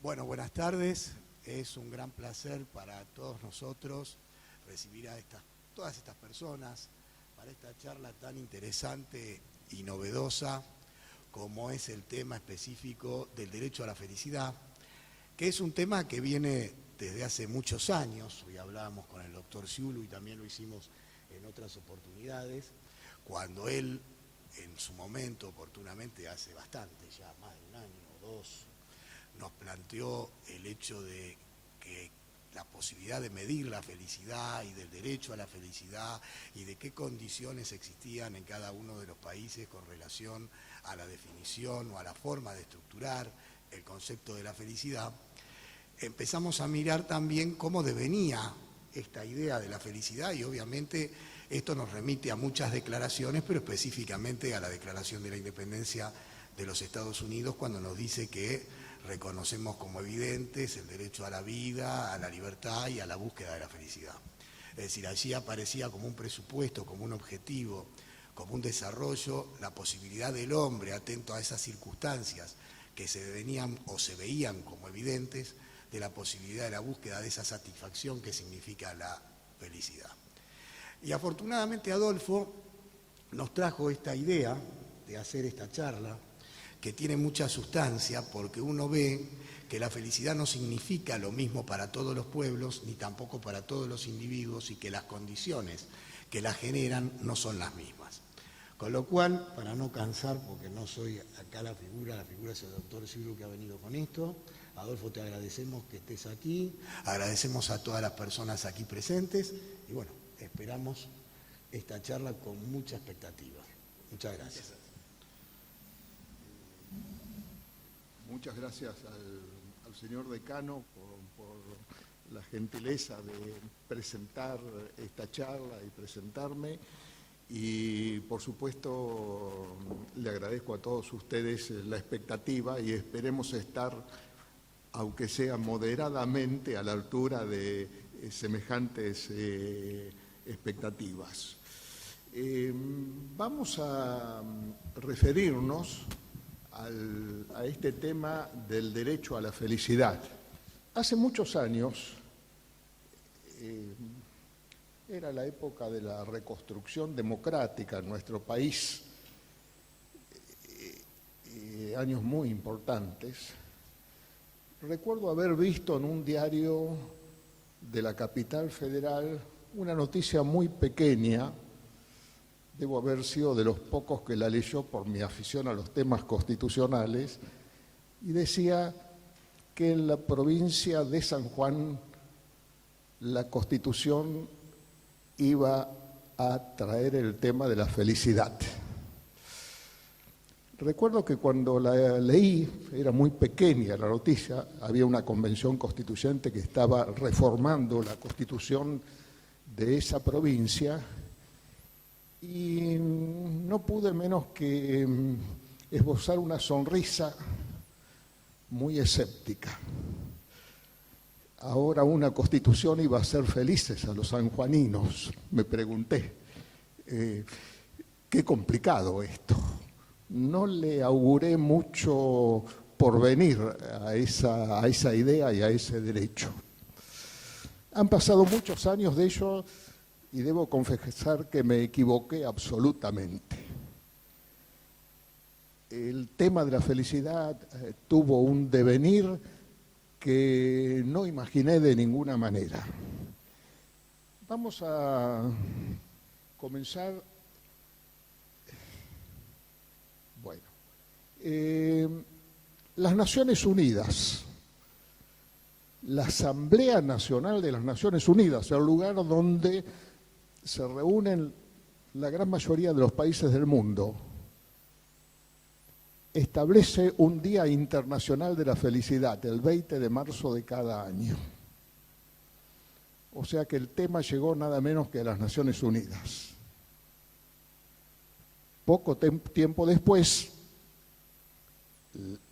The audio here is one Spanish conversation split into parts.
Bueno, buenas tardes. Es un gran placer para todos nosotros recibir a todas estas personas para esta charla tan interesante y novedosa como es el tema específico del derecho a la felicidad, que es un tema que viene desde hace muchos años. Hoy hablábamos con el doctor Ciulu y también lo hicimos en otras oportunidades, cuando él en su momento, oportunamente, hace bastante, ya más de un año o dos, nos planteó el hecho de que la posibilidad de medir la felicidad y del derecho a la felicidad y de qué condiciones existían en cada uno de los países con relación a la definición o a la forma de estructurar el concepto de la felicidad. Empezamos a mirar también cómo devenía esta idea de la felicidad y obviamente esto nos remite a muchas declaraciones, pero específicamente a la Declaración de la Independencia de los Estados Unidos, cuando nos dice que reconocemos como evidentes el derecho a la vida, a la libertad y a la búsqueda de la felicidad. Es decir, allí aparecía como un presupuesto, como un objetivo, como un desarrollo, la posibilidad del hombre, atento a esas circunstancias que se venían o se veían como evidentes, de la posibilidad de la búsqueda de esa satisfacción que significa la felicidad. Y afortunadamente Adolfo nos trajo esta idea de hacer esta charla, que tiene mucha sustancia, porque uno ve que la felicidad no significa lo mismo para todos los pueblos, ni tampoco para todos los individuos, y que las condiciones que la generan no son las mismas. Con lo cual, para no cansar, porque no soy acá la figura es el doctor Ciulu que ha venido con esto. Adolfo, te agradecemos que estés aquí, agradecemos a todas las personas aquí presentes, y bueno, esperamos esta charla con mucha expectativa. Muchas gracias. Muchas gracias al señor decano por la gentileza de presentar esta charla y presentarme. Y por supuesto le agradezco a todos ustedes la expectativa y esperemos estar, aunque sea moderadamente, a la altura de semejantes expectativas. Vamos a referirnos a este tema del derecho a la felicidad. Hace muchos años, era la época de la reconstrucción democrática en nuestro país, años muy importantes. Recuerdo haber visto en un diario de la capital federal una noticia muy pequeña. Debo haber sido de los pocos que la leyó por mi afición a los temas constitucionales, y decía que en la provincia de San Juan la Constitución iba a traer el tema de la felicidad. Recuerdo que cuando la leí, era muy pequeña la noticia, había una convención constituyente que estaba reformando la Constitución de esa provincia, y no pude menos que esbozar una sonrisa muy escéptica. Ahora una Constitución iba a hacer felices a los sanjuaninos, me pregunté. Qué complicado esto. No le auguré mucho porvenir a esa idea y a ese derecho. Han pasado muchos años de ello y debo confesar que me equivoqué absolutamente. El tema de la felicidad tuvo un devenir que no imaginé de ninguna manera. Vamos a comenzar. Bueno, las Naciones Unidas, la Asamblea Nacional de las Naciones Unidas, el lugar donde se reúnen la gran mayoría de los países del mundo, establece un Día Internacional de la Felicidad, el 20 de marzo de cada año. O sea que el tema llegó nada menos que a las Naciones Unidas. Poco tiempo después,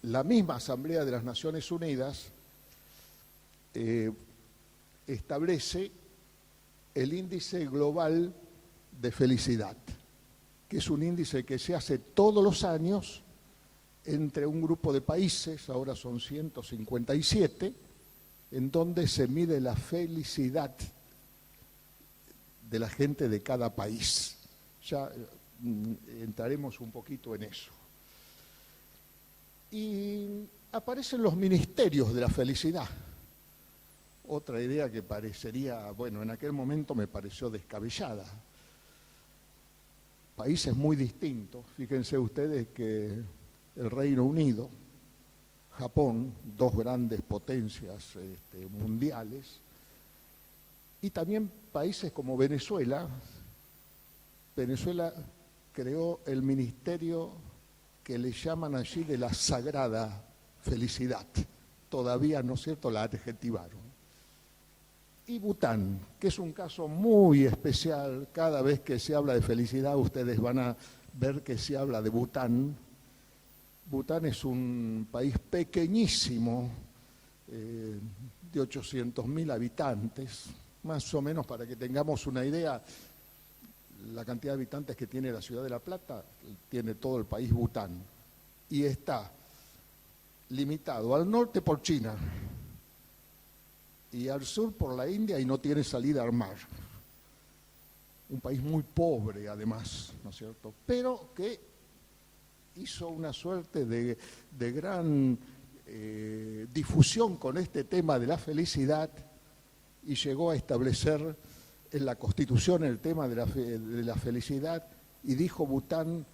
la misma Asamblea de las Naciones Unidas establece el Índice Global de Felicidad, que es un índice que se hace todos los años entre un grupo de países, ahora son 157, en donde se mide la felicidad de la gente de cada país. Ya entraremos un poquito en eso. Y aparecen los ministerios de la felicidad. Otra idea que parecería, bueno, en aquel momento me pareció descabellada. Países muy distintos. Fíjense ustedes que el Reino Unido, Japón, dos grandes potencias mundiales, y también países como Venezuela. Venezuela creó el ministerio que le llaman allí de la sagrada felicidad. Todavía, ¿no es cierto?, la adjetivaron. Y Bután, que es un caso muy especial. Cada vez que se habla de felicidad, ustedes van a ver que se habla de Bután. Bután es un país pequeñísimo, de 800.000 habitantes, más o menos, para que tengamos una idea. La cantidad de habitantes que tiene la ciudad de La Plata tiene todo el país Bután, y está limitado al norte por China y al sur por la India, y no tiene salida al mar. Un país muy pobre, además, ¿no es cierto?, pero que hizo una suerte de gran difusión con este tema de la felicidad, y llegó a establecer en la Constitución el tema de la felicidad, y dijo Bután: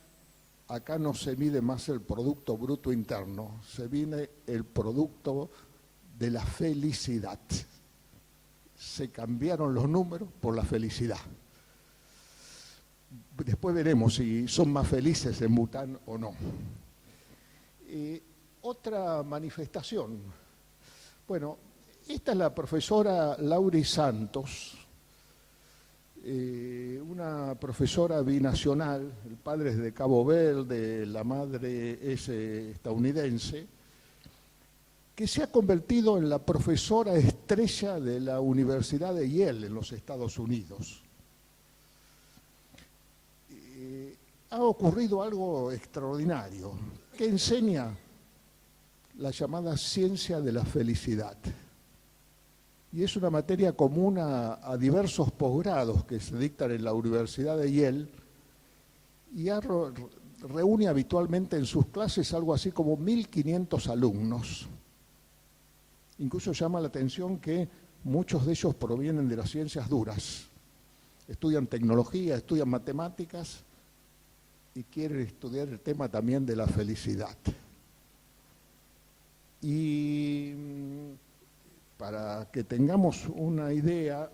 acá no se mide más el Producto Bruto Interno, se mide el producto de la felicidad. Se cambiaron los números por la felicidad. Después veremos si son más felices en Bután o no. Otra manifestación. Bueno, esta es la profesora Lauri Santos, una profesora binacional. El padre es de Cabo Verde, la madre es estadounidense, que se ha convertido en la profesora estrella de la Universidad de Yale en los Estados Unidos. Ha ocurrido algo extraordinario, que enseña la llamada ciencia de la felicidad. Y es una materia común a diversos posgrados que se dictan en la Universidad de Yale, y reúne habitualmente en sus clases algo así como 1.500 alumnos. Incluso llama la atención que muchos de ellos provienen de las ciencias duras. Estudian tecnología, estudian matemáticas y quieren estudiar el tema también de la felicidad. Y para que tengamos una idea,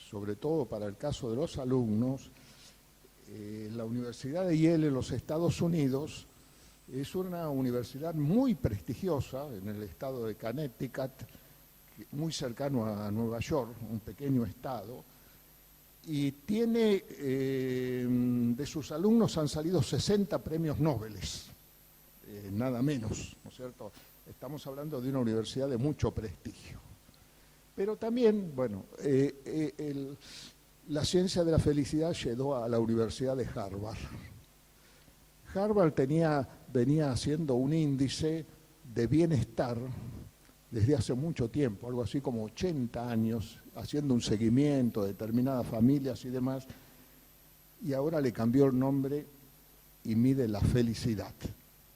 sobre todo para el caso de los alumnos, la Universidad de Yale en los Estados Unidos es una universidad muy prestigiosa en el estado de Connecticut, muy cercano a Nueva York, un pequeño estado, y tiene, de sus alumnos han salido 60 premios Nobel, nada menos, ¿no es cierto? Estamos hablando de una universidad de mucho prestigio. Pero también, bueno, la ciencia de la felicidad llegó a la Universidad de Harvard. Harvard venía haciendo un índice de bienestar desde hace mucho tiempo, algo así como 80 años, haciendo un seguimiento de determinadas familias y demás, y ahora le cambió el nombre y mide la felicidad,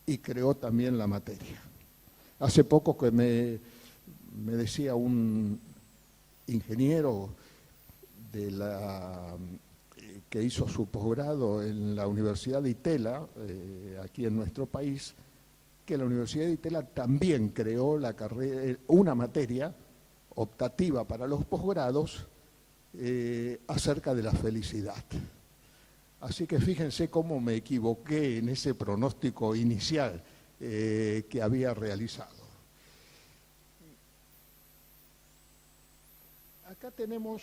y creó también la materia. Hace poco que me decía un ingeniero que hizo su posgrado en la Universidad de Itela, aquí en nuestro país, que la Universidad de Itela también creó una materia optativa para los posgrados acerca de la felicidad. Así que fíjense cómo me equivoqué en ese pronóstico inicial que había realizado. Acá tenemos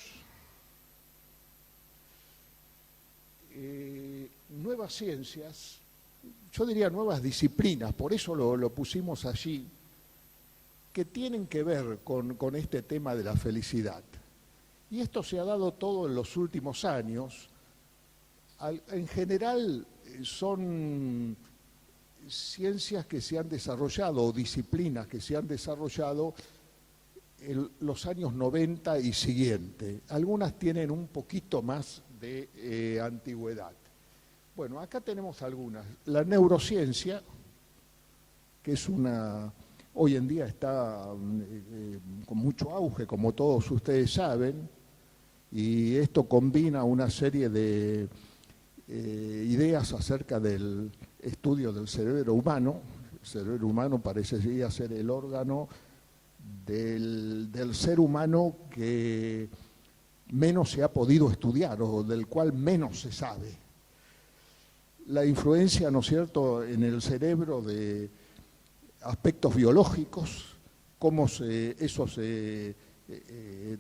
nuevas ciencias, yo diría nuevas disciplinas, por eso lo pusimos allí, que tienen que ver con este tema de la felicidad. Y esto se ha dado todo en los últimos años. En general son ciencias que se han desarrollado o disciplinas que se han desarrollado en los años 90 y siguiente. Algunas tienen un poquito más de antigüedad. Bueno, acá tenemos algunas. La neurociencia, que es hoy en día está con mucho auge, como todos ustedes saben, y esto combina una serie de ideas acerca del estudio del cerebro humano. El cerebro humano parecería ser el órgano del ser humano que menos se ha podido estudiar o del cual menos se sabe. La influencia, ¿no es cierto?, en el cerebro de aspectos biológicos, cómo eso se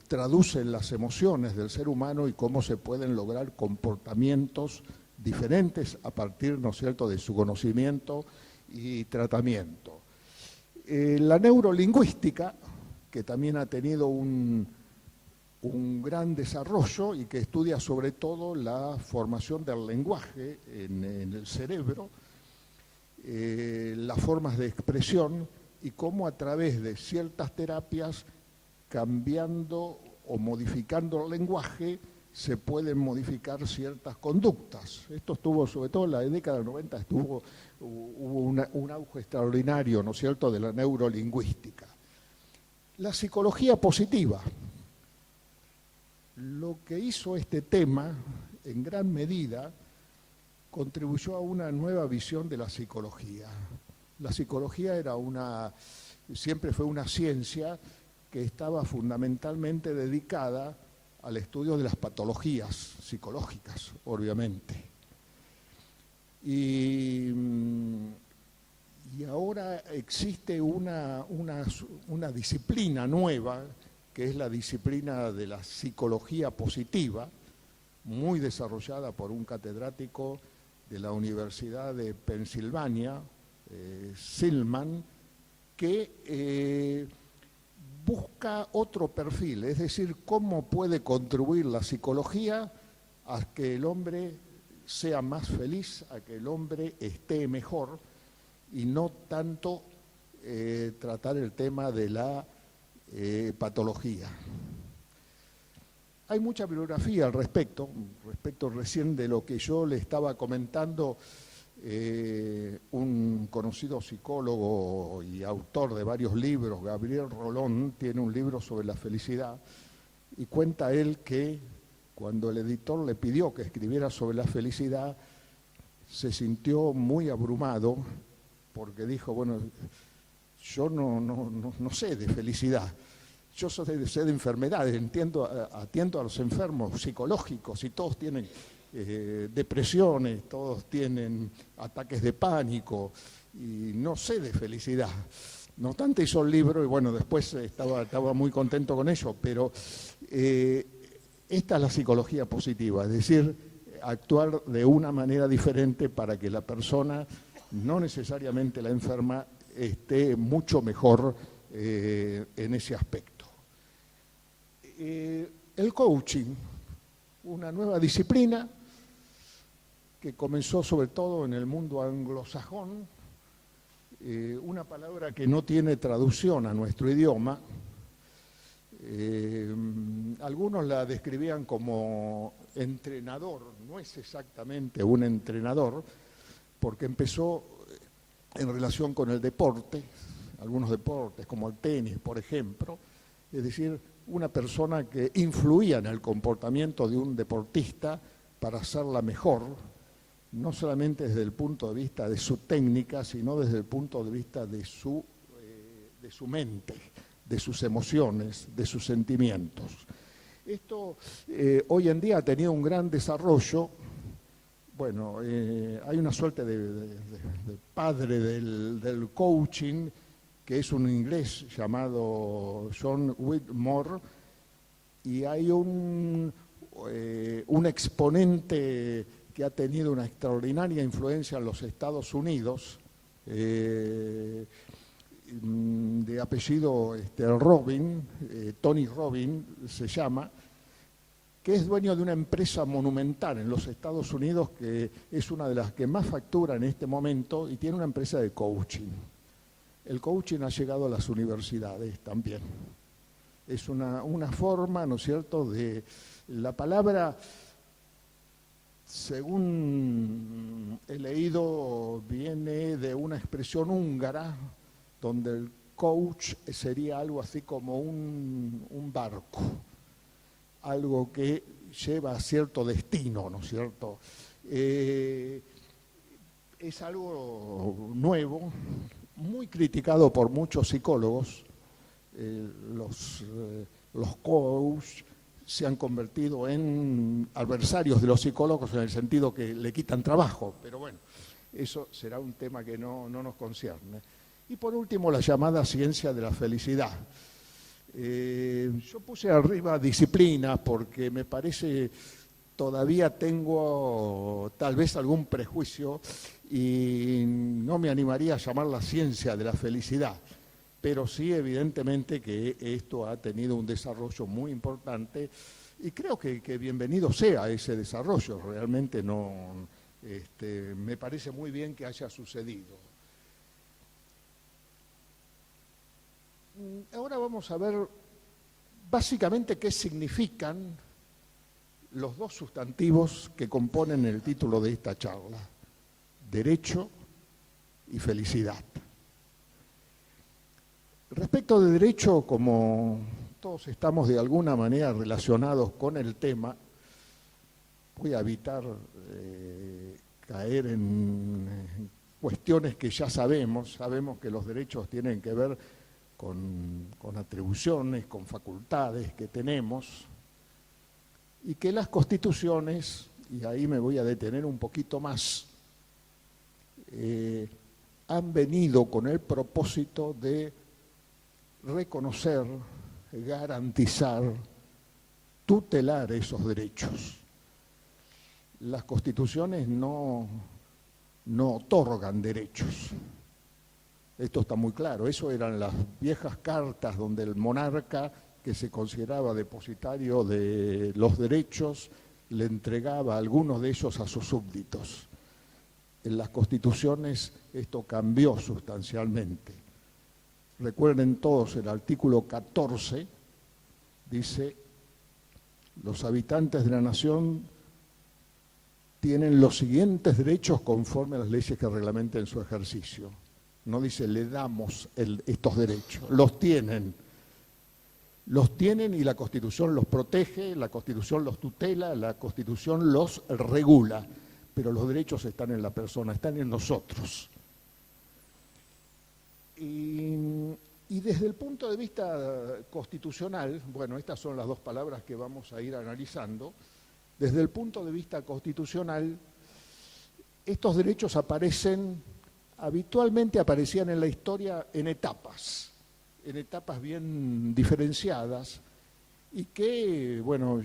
traduce en las emociones del ser humano y cómo se pueden lograr comportamientos diferentes a partir, ¿no es cierto?, de su conocimiento y tratamiento. La neurolingüística, que también ha tenido un gran desarrollo y que estudia sobre todo la formación del lenguaje en el cerebro, las formas de expresión y cómo a través de ciertas terapias, cambiando o modificando el lenguaje, se pueden modificar ciertas conductas. Esto estuvo, sobre todo en la década del 90, hubo un auge extraordinario, ¿no es cierto?, de la neurolingüística. La psicología positiva. Lo que hizo este tema, en gran medida, contribuyó a una nueva visión de la psicología. La psicología siempre fue una ciencia que estaba fundamentalmente dedicada al estudio de las patologías psicológicas, obviamente. Y ahora existe una disciplina nueva, que es la disciplina de la psicología positiva, muy desarrollada por un catedrático de la Universidad de Pensilvania, Silman, que busca otro perfil, es decir, cómo puede contribuir la psicología a que el hombre sea más feliz, a que el hombre esté mejor, y no tanto tratar el tema de la patología. Hay mucha bibliografía al respecto recién de lo que yo le estaba comentando. Un conocido psicólogo y autor de varios libros, Gabriel Rolón, tiene un libro sobre la felicidad y cuenta él que cuando el editor le pidió que escribiera sobre la felicidad, se sintió muy abrumado porque dijo, bueno, yo no sé de felicidad, yo sé de enfermedades, atiendo a los enfermos psicológicos y todos tienen depresiones, todos tienen ataques de pánico y no sé de felicidad. No obstante hizo el libro y bueno, después estaba muy contento con ello, pero esta es la psicología positiva, es decir, actuar de una manera diferente para que la persona, no necesariamente la enferma, esté mucho mejor en ese aspecto. El coaching, una nueva disciplina que comenzó sobre todo en el mundo anglosajón, una palabra que no tiene traducción a nuestro idioma. Algunos la describían como entrenador, no es exactamente un entrenador, porque empezó en relación con el deporte, algunos deportes como el tenis, por ejemplo, es decir, una persona que influía en el comportamiento de un deportista para hacerla mejor, no solamente desde el punto de vista de su técnica, sino desde el punto de vista de su mente, de sus emociones, de sus sentimientos. Esto hoy en día ha tenido un gran desarrollo. Bueno, hay una suerte de padre del coaching, que es un inglés llamado John Whitmore, y hay un exponente que ha tenido una extraordinaria influencia en los Estados Unidos, de apellido Tony Robbins se llama, que es dueño de una empresa monumental en los Estados Unidos, que es una de las que más factura en este momento, y tiene una empresa de coaching. El coaching ha llegado a las universidades también. Es una forma, ¿no es cierto?, de la palabra, según he leído, viene de una expresión húngara, donde el coach sería algo así como un barco, algo que lleva a cierto destino, ¿no es cierto? Es algo nuevo, muy criticado por muchos psicólogos. Los coaches se han convertido en adversarios de los psicólogos en el sentido que le quitan trabajo, pero bueno, eso será un tema que no nos concierne. Y por último, la llamada ciencia de la felicidad. Yo puse arriba disciplina porque me parece todavía tengo tal vez algún prejuicio y no me animaría a llamarla ciencia de la felicidad, pero sí evidentemente que esto ha tenido un desarrollo muy importante y creo que bienvenido sea ese desarrollo, realmente me parece muy bien que haya sucedido. Ahora vamos a ver básicamente qué significan los dos sustantivos que componen el título de esta charla: derecho y felicidad. Respecto de derecho, como todos estamos de alguna manera relacionados con el tema, voy a evitar caer en cuestiones que ya sabemos que los derechos tienen que ver con atribuciones, con facultades que tenemos, y que las constituciones, y ahí me voy a detener un poquito más, han venido con el propósito de reconocer, garantizar, tutelar esos derechos. Las constituciones no otorgan derechos. Esto está muy claro. Eso eran las viejas cartas donde el monarca, que se consideraba depositario de los derechos, le entregaba algunos de ellos a sus súbditos. En las constituciones esto cambió sustancialmente. Recuerden todos, el artículo 14 dice: los habitantes de la nación tienen los siguientes derechos conforme a las leyes que reglamenten su ejercicio. No dice le damos estos derechos, los tienen y la Constitución los protege, la Constitución los tutela, la Constitución los regula, pero los derechos están en la persona, están en nosotros. Y desde el punto de vista constitucional, bueno, estas son las dos palabras que vamos a ir analizando. Desde el punto de vista constitucional, estos derechos habitualmente aparecían en la historia en etapas bien diferenciadas, y que, bueno,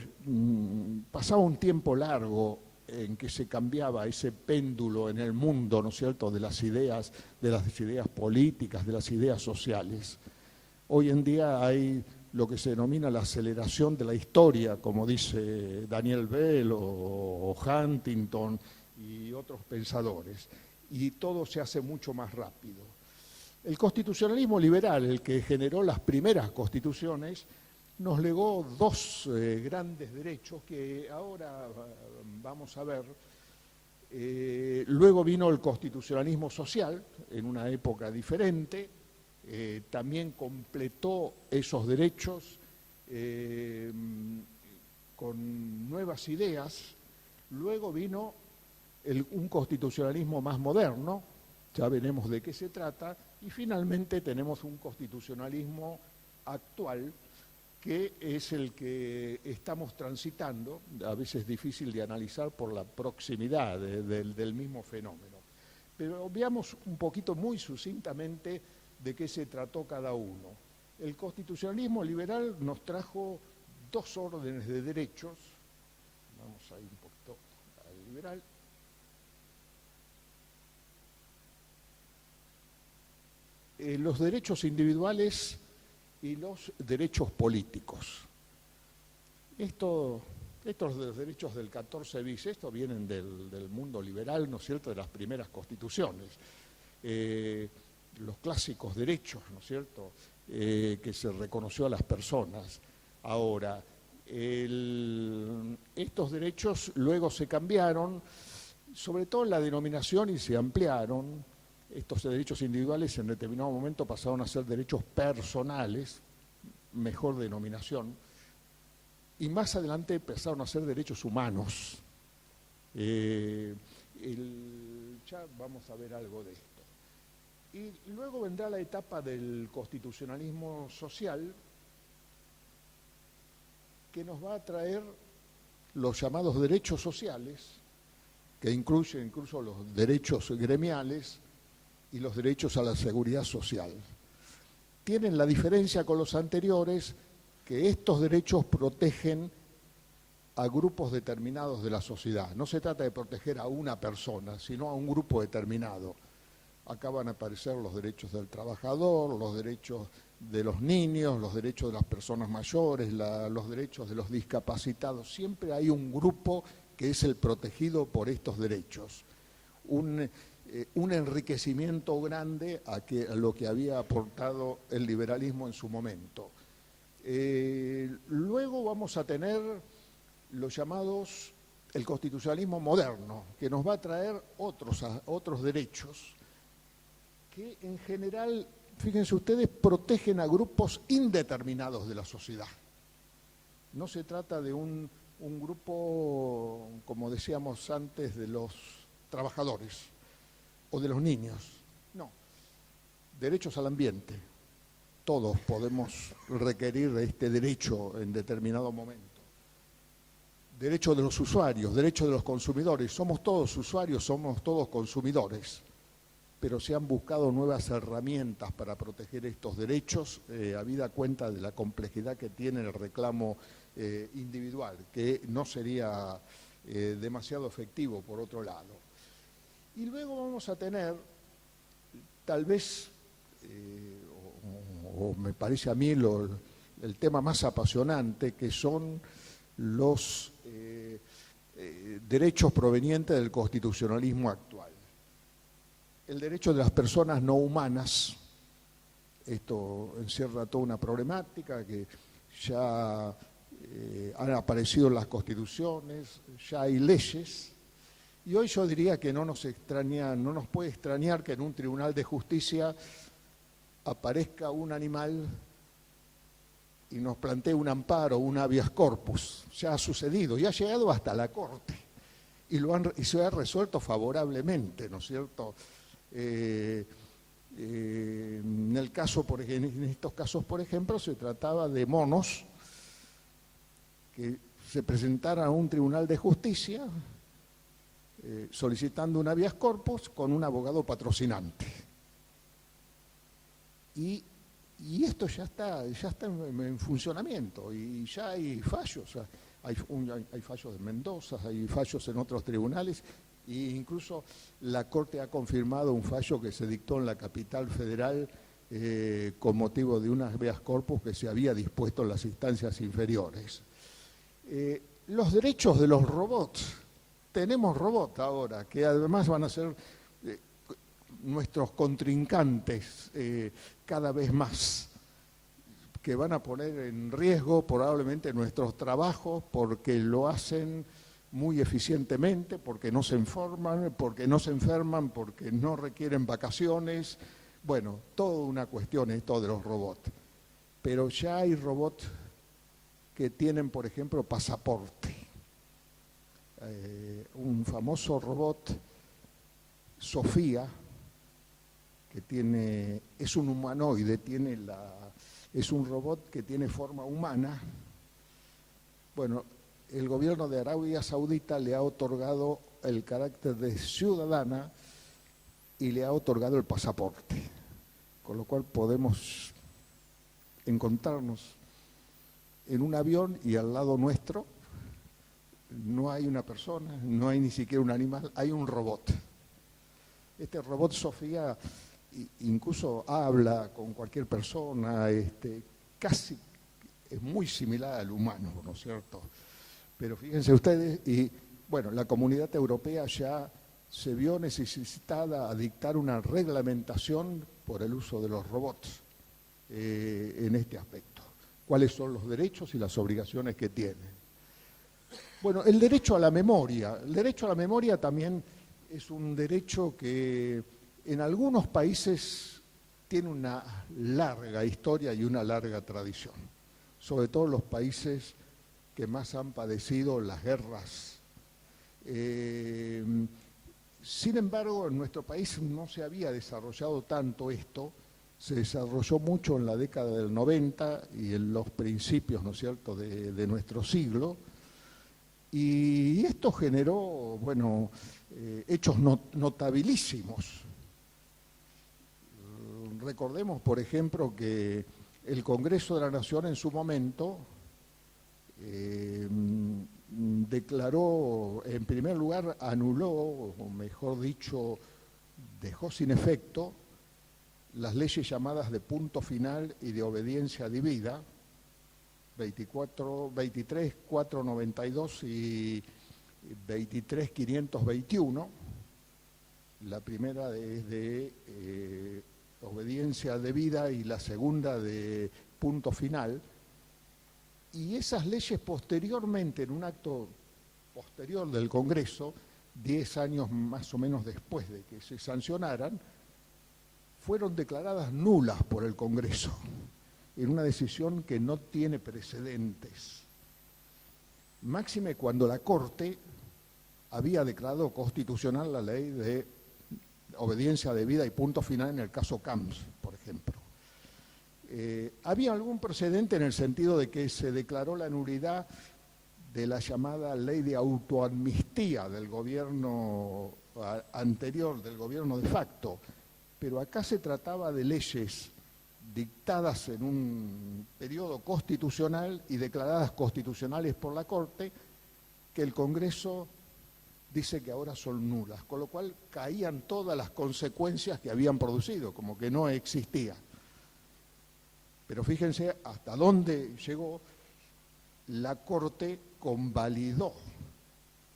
pasaba un tiempo largo en que se cambiaba ese péndulo en el mundo, ¿no es cierto?, de las ideas políticas, de las ideas sociales. Hoy en día hay lo que se denomina la aceleración de la historia, como dice Daniel Bell o Huntington y otros pensadores, y todo se hace mucho más rápido. El constitucionalismo liberal, el que generó las primeras constituciones, nos legó dos grandes derechos que ahora vamos a ver. Luego vino el constitucionalismo social, en una época diferente, también completó esos derechos con nuevas ideas. Luego vino un constitucionalismo más moderno, ya veremos de qué se trata, y finalmente tenemos un constitucionalismo actual, que es el que estamos transitando, a veces difícil de analizar por la proximidad del mismo fenómeno. Pero veamos un poquito muy sucintamente de qué se trató cada uno. El constitucionalismo liberal nos trajo dos órdenes de derechos. Vamos a ir un poquito al liberal. Los derechos individuales y los derechos políticos. Esto Estos de los derechos del 14 bis, estos vienen del mundo liberal, ¿no es cierto?, de las primeras constituciones. Los clásicos derechos, ¿no es cierto?, que se reconoció a las personas. Ahora, estos derechos luego se cambiaron, sobre todo en la denominación, y se ampliaron. Estos derechos individuales en determinado momento pasaron a ser derechos personales, mejor denominación, y más adelante empezaron a ser derechos humanos. Ya vamos a ver algo de esto. Y luego vendrá la etapa del constitucionalismo social, que nos va a traer los llamados derechos sociales, que incluyen incluso los derechos gremiales y los derechos a la seguridad social. Tienen la diferencia con los anteriores que estos derechos protegen a grupos determinados de la sociedad. No se trata de proteger a una persona, sino a un grupo determinado. Acá van a aparecer los derechos del trabajador, los derechos de los niños, los derechos de las personas mayores, los derechos de los discapacitados. Siempre hay un grupo que es el protegido por estos derechos. Un enriquecimiento grande a lo que había aportado el liberalismo en su momento. Luego vamos a tener los llamados el constitucionalismo moderno, que nos va a traer otros derechos que en general, fíjense ustedes, protegen a grupos indeterminados de la sociedad. No se trata de un grupo, como decíamos antes, de los trabajadores o de los niños. No, derechos al ambiente. Todos podemos requerir este derecho en determinado momento. Derecho de los usuarios, derecho de los consumidores. Somos todos usuarios, somos todos consumidores, pero se han buscado nuevas herramientas para proteger estos derechos, habida cuenta de la complejidad que tiene el reclamo individual, que no sería demasiado efectivo por otro lado. Y luego vamos a tener, tal vez, o me parece a mí el tema más apasionante, que son los derechos provenientes del constitucionalismo actual. El derecho de las personas no humanas, esto encierra toda una problemática que ya han aparecido en las constituciones, ya hay leyes, y hoy yo diría que no nos puede extrañar que en un tribunal de justicia aparezca un animal y nos plantee un amparo, un habeas corpus. Ya ha sucedido y ha llegado hasta la Corte y se ha resuelto favorablemente, ¿no es cierto? En estos casos, por ejemplo, se trataba de monos que se presentaran a un tribunal de justicia solicitando un habeas corpus con un abogado patrocinante. Y esto ya está en funcionamiento y ya hay fallos. Hay fallos de Mendoza, hay fallos en otros tribunales e incluso la Corte ha confirmado un fallo que se dictó en la capital federal con motivo de unas habeas corpus que se había dispuesto en las instancias inferiores. Los derechos de los robots. Tenemos robots ahora que además van a ser nuestros contrincantes cada vez más, que van a poner en riesgo probablemente nuestros trabajos porque lo hacen muy eficientemente, porque no se enferman, porque no requieren vacaciones. Bueno, toda una cuestión esto de los robots. Pero ya hay robots que tienen, por ejemplo, pasaporte. Un famoso robot, Sofía, que es un humanoide, es un robot que tiene forma humana. Bueno, el gobierno de Arabia Saudita le ha otorgado el carácter de ciudadana y le ha otorgado el pasaporte, con lo cual podemos encontrarnos en un avión y al lado nuestro no hay una persona, no hay ni siquiera un animal, hay un robot. Este robot Sofía incluso habla con cualquier persona, casi es muy similar al humano, ¿no es cierto? Pero fíjense ustedes, y bueno, la Comunidad Europea ya se vio necesitada a dictar una reglamentación por el uso de los robots en este aspecto. ¿Cuáles son los derechos y las obligaciones que tienen? Bueno, el derecho a la memoria. El derecho a la memoria también es un derecho que en algunos países tiene una larga historia y una larga tradición, sobre todo los países que más han padecido las guerras. Sin embargo, en nuestro país no se había desarrollado tanto esto, se desarrolló mucho en la década del 90 y en los principios, ¿no es cierto?, de nuestro siglo, y esto generó, bueno, hechos notabilísimos. Recordemos, por ejemplo, que el Congreso de la Nación en su momento declaró, en primer lugar, anuló, o mejor dicho, dejó sin efecto las leyes llamadas de punto final y de obediencia debida, 23.492 y 23.521. La primera es de obediencia debida y la segunda de punto final. Y esas leyes posteriormente, en un acto posterior del Congreso, 10 años más o menos después de que se sancionaran, fueron declaradas nulas por el Congreso, en una decisión que no tiene precedentes. Máxime cuando la Corte había declarado constitucional la ley de obediencia debida y punto final en el caso Camps, por ejemplo. Había algún precedente en el sentido de que se declaró la nulidad de la llamada ley de autoamnistía del gobierno anterior, del gobierno de facto, pero acá se trataba de leyes dictadas en un periodo constitucional y declaradas constitucionales por la Corte, que el Congreso dice que ahora son nulas, con lo cual caían todas las consecuencias que habían producido, como que no existía. Pero fíjense hasta dónde llegó. La Corte convalidó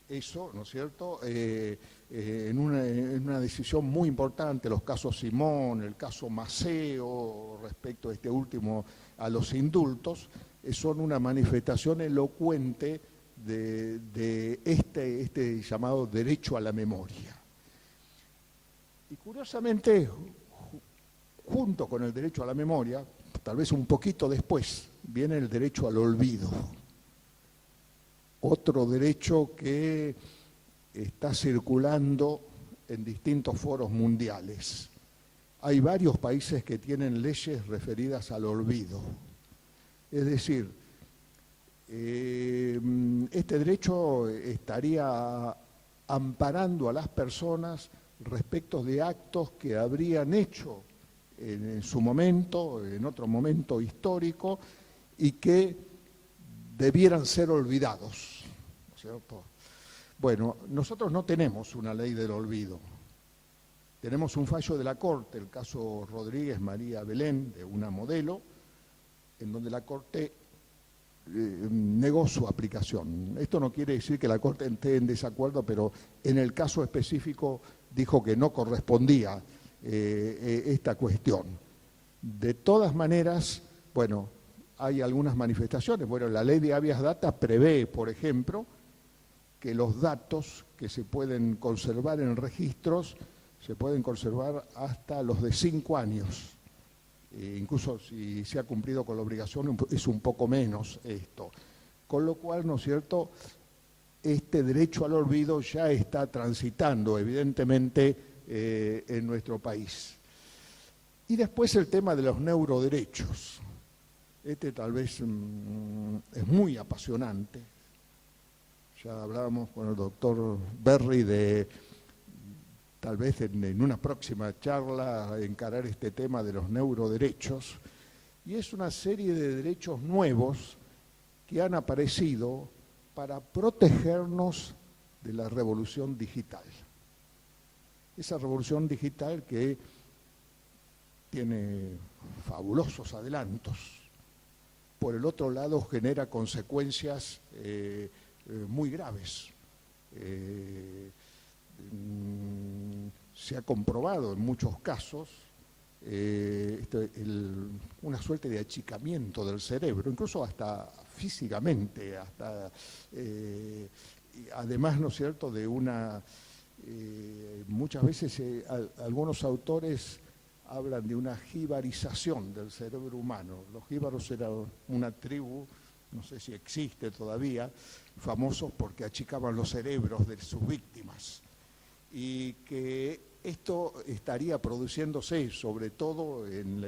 eso, ¿no es cierto?, en una decisión muy importante, los casos Simón, el caso Maceo, respecto a este último, a los indultos, son una manifestación elocuente de este llamado derecho a la memoria. Y curiosamente, junto con el derecho a la memoria, tal vez un poquito después, viene el derecho al olvido. Otro derecho que está circulando en distintos foros mundiales. Hay varios países que tienen leyes referidas al olvido. Es decir, este derecho estaría amparando a las personas respecto de actos que habrían hecho en su momento, en otro momento histórico, y que debieran ser olvidados, ¿no es cierto? Bueno, nosotros no tenemos una ley del olvido. Tenemos un fallo de la Corte, el caso Rodríguez María Belén, de una modelo, en donde la Corte negó su aplicación. Esto no quiere decir que la Corte esté en desacuerdo, pero en el caso específico dijo que no correspondía esta cuestión. De todas maneras, bueno, hay algunas manifestaciones. Bueno, la ley de habeas data prevé, por ejemplo, que los datos que se pueden conservar en registros se pueden conservar hasta los de 5 años. Incluso si se ha cumplido con la obligación es un poco menos esto. Con lo cual, ¿no es cierto?, este derecho al olvido ya está transitando, evidentemente, en nuestro país. Y después el tema de los neuroderechos. Este tal vez es muy apasionante. Ya hablábamos con el doctor Berry de, tal vez en una próxima charla, encarar este tema de los neuroderechos. Y es una serie de derechos nuevos que han aparecido para protegernos de la revolución digital. Esa revolución digital que tiene fabulosos adelantos. Por el otro lado, genera consecuencias muy graves. Se ha comprobado en muchos casos una suerte de achicamiento del cerebro, incluso hasta físicamente, además, ¿no es cierto?, de una... muchas veces algunos autores hablan de una jibarización del cerebro humano. Los jíbaros eran una tribu, no sé si existe todavía, famosos porque achicaban los cerebros de sus víctimas, y que esto estaría produciéndose sobre todo en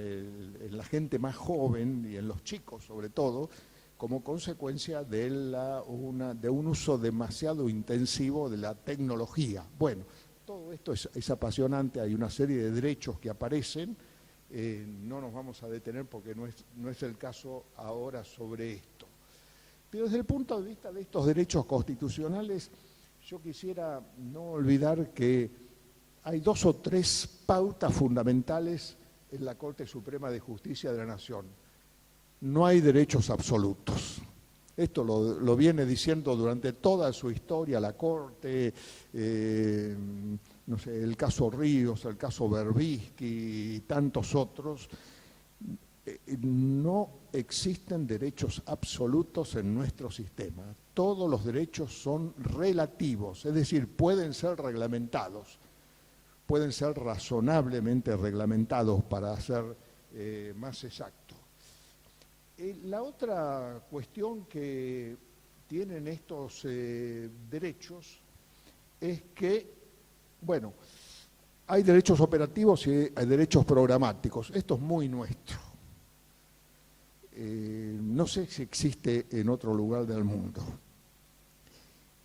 la gente más joven y en los chicos sobre todo, como consecuencia de un uso demasiado intensivo de la tecnología. Bueno, todo esto es apasionante, hay una serie de derechos que aparecen, no nos vamos a detener porque no es el caso ahora sobre esto. Pero desde el punto de vista de estos derechos constitucionales, yo quisiera no olvidar que hay 2 o 3 pautas fundamentales en la Corte Suprema de Justicia de la Nación. No hay derechos absolutos. Esto lo viene diciendo durante toda su historia la Corte, no sé, el caso Ríos, el caso Berbisky y tantos otros. No existen derechos absolutos en nuestro sistema. Todos los derechos son relativos, es decir, pueden ser reglamentados, pueden ser razonablemente reglamentados para ser más exactos. La otra cuestión que tienen estos derechos es que, bueno, hay derechos operativos y hay derechos programáticos. Esto es muy nuestro. No sé si existe en otro lugar del mundo.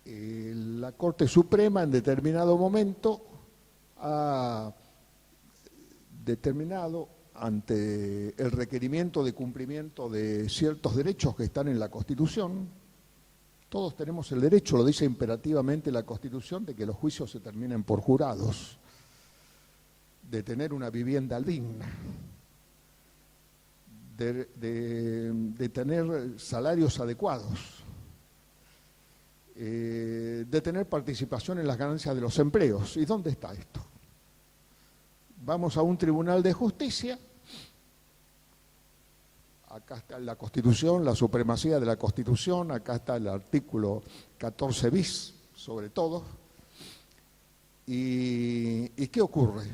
La Corte Suprema en determinado momento ha determinado, ante el requerimiento de cumplimiento de ciertos derechos que están en la Constitución, todos tenemos el derecho, lo dice imperativamente la Constitución, de que los juicios se terminen por jurados, de tener una vivienda digna, de tener salarios adecuados, de tener participación en las ganancias de los empleos. ¿Y dónde está esto? Vamos a un tribunal de justicia, acá está la Constitución, la supremacía de la Constitución, acá está el artículo 14 bis, sobre todo. ¿Y qué ocurre?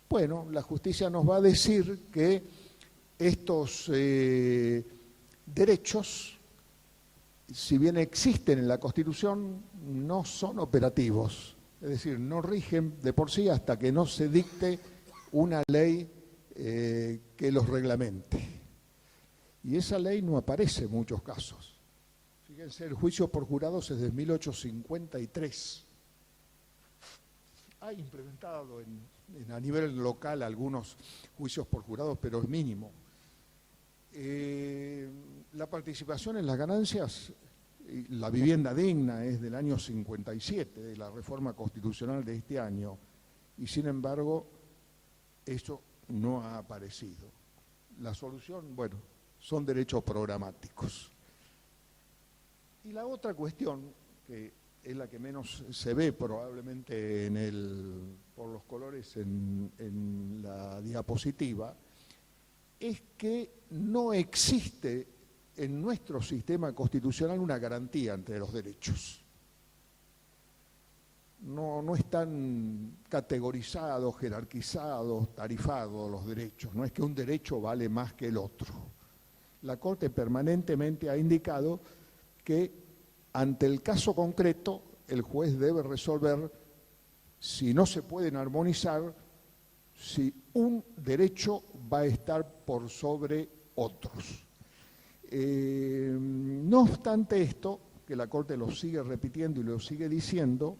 Bueno, la justicia nos va a decir que estos derechos, si bien existen en la Constitución, no son operativos. Es decir, no rigen de por sí hasta que no se dicte una ley que los reglamente. Y esa ley no aparece en muchos casos. Fíjense, el juicio por jurados es de 1853. Ha implementado a nivel local algunos juicios por jurados, pero es mínimo. La participación en las ganancias, la vivienda digna es del año 57, de la reforma constitucional de este año, y sin embargo, eso no ha aparecido. La solución, bueno, son derechos programáticos. Y la otra cuestión, que es la que menos se ve probablemente por los colores en la diapositiva, es que no existe en nuestro sistema constitucional una garantía entre los derechos. No están categorizados, jerarquizados, tarifados los derechos. No es que un derecho vale más que el otro. La Corte permanentemente ha indicado que ante el caso concreto el juez debe resolver si no se pueden armonizar, si un derecho va a estar por sobre otros. No obstante esto, que la Corte lo sigue repitiendo y lo sigue diciendo,